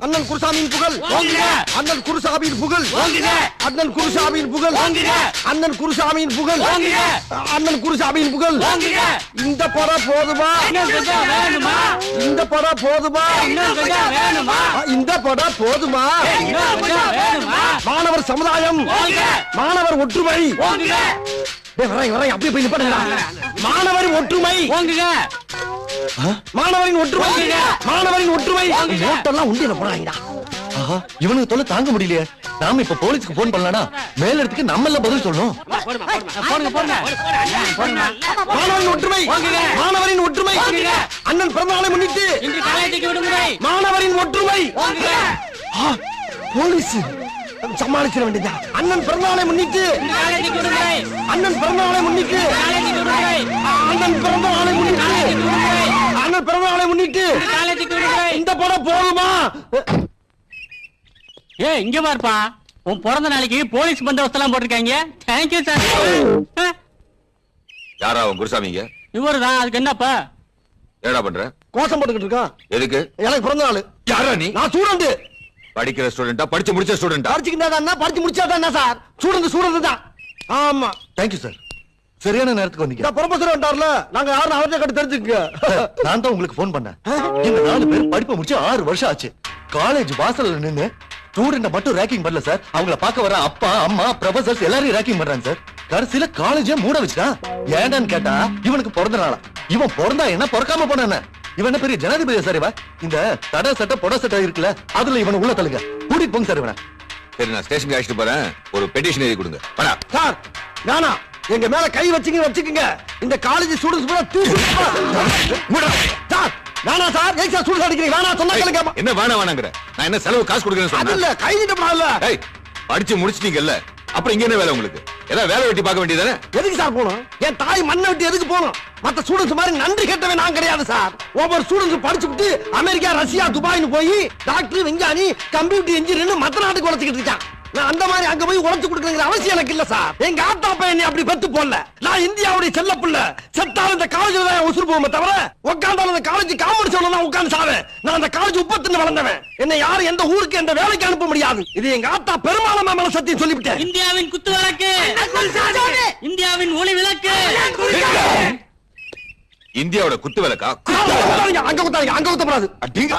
அண்ணன் குருசாமியின் புகழ் ஓங்குக. அண்ணன் குருசாமியின் புகழ் ஓங்குக. அண்ணன் குருசாமியின் புகழ் ஓங்குக. அண்ணன் குருசாமியின் புகழ் ஓங்குக. அண்ணன் குருசாமியின் புகழ் ஓங்குக. இந்த படம் போதுமா? இன்னும் கொஞ்சம் வேணுமா? இந்த படம் போதுமா? இன்னும் கொஞ்சம் வேணுமா? இந்த படம் போதுமா? இன்னும் கொஞ்சம் வேணுமா? மாணவர் சமுதாயம் ஓங்குக. மாணவர் ஒற்றுமை ஓங்குக. டேய் வரேன் வரேன், அப்படியே போய் நிப்பாட்டுடா. மாணவரின் ஒற்றுமை ஓங்குக. மாணவரின் ஒற்றுமை மாணவரின் ஒற்றுமை. நோட்டெல்லாம் உண்டியல போறாங்கடா. ஆஹா இவனுக்கு தொல்லை தாங்க முடியலையே. நாம இப்ப போலீஸ்க்கு போன் பண்ணலாம்னா மேல இடத்துக்கு நம்ம எல்லாம் பதில் சொல்லணும். போடுங்க போடுங்க. மாணவரின் ஒற்றுமை மாணவரின் ஒற்றுமை. அண்ணன் பிறந்த நாளை முன்னிட்டு இன்று காலேஜுக்கு விடுமுறை. மாணவரின் ஒற்றுமை. போலீஸ் சமாளிச்சிட வேண்டியதா. அண்ணன் பிறந்த நாளை முன்னிட்டு காலேஜுக்கு விடுமுறை. அண்ணன் பிறந்த நாளை முன்னிட்டு காலேஜுக்கு விடுமுறை. அண்ணன் பிறந்த நாளை முன்னிட்டு அண்ணன் பிறந்த நாளை முன்னிட்டு காலேஜுக்கு விடுமுறை. இந்த படம் போதுமா? ஏய் இங்க பாருப்பா, உன் பிறந்த நாளைக்கு போலீஸ் பந்தோபஸ்து எல்லாம் போட்டிருக்காங்க. Thank you sir. யாரா அவன் குருசாமிங்க? இவருதான். அதுக்கு என்னப்பா? என்னடா பண்ற? கோஷம் போட்டுக்கிட்டு இருக்கான். எதுக்கு? எனக்கு பிறந்த நாள். யாரா நீ? நான் ஸ்டூடண்ட். படிக்கிற ஸ்டூடெண்டா? படிச்சு முடிச்ச ஸ்டூடெண்டா? படிச்சுக்கிட்டா படிச்சு முடிச்சாதான் என்ன சார்? ஸ்டூடண்ட் தான். ஆமா தேங்க்யூ சார், சரியான நேரத்துக்கு வந்தீங்க. நான் ப்ரொஃபசர் வந்தார்ல, நாங்க யாரும் அவர்கிட்ட கட்டு தெரிஞ்சுக்க. நான் தான் உங்களுக்கு போன் பண்ணேன். இந்த 4 பேர் படிப்பு முடிச்சு 6 வருஷம் ஆச்சு. காலேஜ் வாசல்ல நின்னு ஸ்டூடெண்ட மட்டும் ரேக்கிங் பண்ணல சார், அவங்கள பார்க்க வர அப்பா அம்மா ப்ரொஃபசர்ஸ் எல்லாரையும் ரேக்கிங் பண்றாங்க சார். கடைசியில காலேஜே மூட வச்சுட்டான். ஏண்டான்னு கேட்டா இவனுக்கு பிறந்த நாளா. இவன் பிறந்தா என்ன, பிறக்காம போன இவன் என்ன பெரிய ஜனாதிபதி சார்? இவன் இந்த தட சட்டை பொட சட்டை இருக்குல்ல, அதுல இவனை உள்ள தள்ளுங்க, கூட்டிட்டு போங்க சார் இவனை. சரி நான் ஸ்டேஷனுக்கு அழைச்சிட்டு போறேன். ஒரு பெட்டிஷன் எழுதி கொடுங்க. படா சார் நானா எங்க மேல கை வச்சுக்கங்க. இந்த காலேஜ் ஸ்டூடண்ட்ஸ் பூரா சார் நானா சார் ஏன் சார் ஸ்டூடண்ட்ஸ் அடிக்கிறீங்க? வேணா சொன்னா கேளுங்க. என்ன வேணாங்கற? நான் என்ன செலவு காசு கொடுக்கறேன்னு சொன்னேன். இல்ல கை நீட்டப்படாதல்ல. ஏய் படிச்சு முடிச்சிட்டீங்கல்ல, அப்புறம் இங்க என்ன வேலை உங்களுக்கு? ஏதாவது வேலை வெட்டி பார்க்க வேண்டியதானே? எதுக்கு சார் போகணும்? என் தாய் மண்ணை விட்டு எதுக்கு போகணும்? மத்த ஸ்டூடண்ட்ஸ் மாதிரி நன்றி கேட்டவே நான் கிடையாது சார். ஒவ்வொரு ஸ்டூடண்ட்ஸ் படிச்சுட்டு அமெரிக்கா ரஷ்யா துபாய்னு போய் டாக்டர் விஞ்ஞானி கம்ப்யூட்டர் இன்ஜினியர் மத்த நாட்டுக்கு உழைச்சிக்கிட்டு இருக்கான். நான் அந்த மாதிரி அங்க போய் உழைச்சு கொடுக்கணுங்கிற அவசியம் எனக்கு இல்ல சார். எங்க ஆத்தா பையன் அப்படி பெத்து போடல. நான் இந்தியாவுடைய செல்ல பிள்ளை. செத்தாலும் இந்த காலேஜ்ல தான் உசுறு போகுமே தவிர உட்காந்தாலும் இந்த காலேஜ் காமெடி சொல்லணும் தான் உட்காந்து சாவேன். நான் அந்த காலேஜ் உப்பத்துன்னு வளர்ந்தவன். என்ன யாரும் எந்த ஊருக்கு எந்த வேலைக்கு அனுப்ப முடியாது. இது எங்க ஆத்தா பெருமாள் மேல சத்தியம் சொல்லிவிட்டேன். இந்தியாவின் குத்து விளக்கு, இந்தியாவின் ஒளி விளக்கு. இந்தியாவோட குத்து விளக்கா? அங்க குத்தாங்க, அங்க குத்தப்படாது. அடிங்க.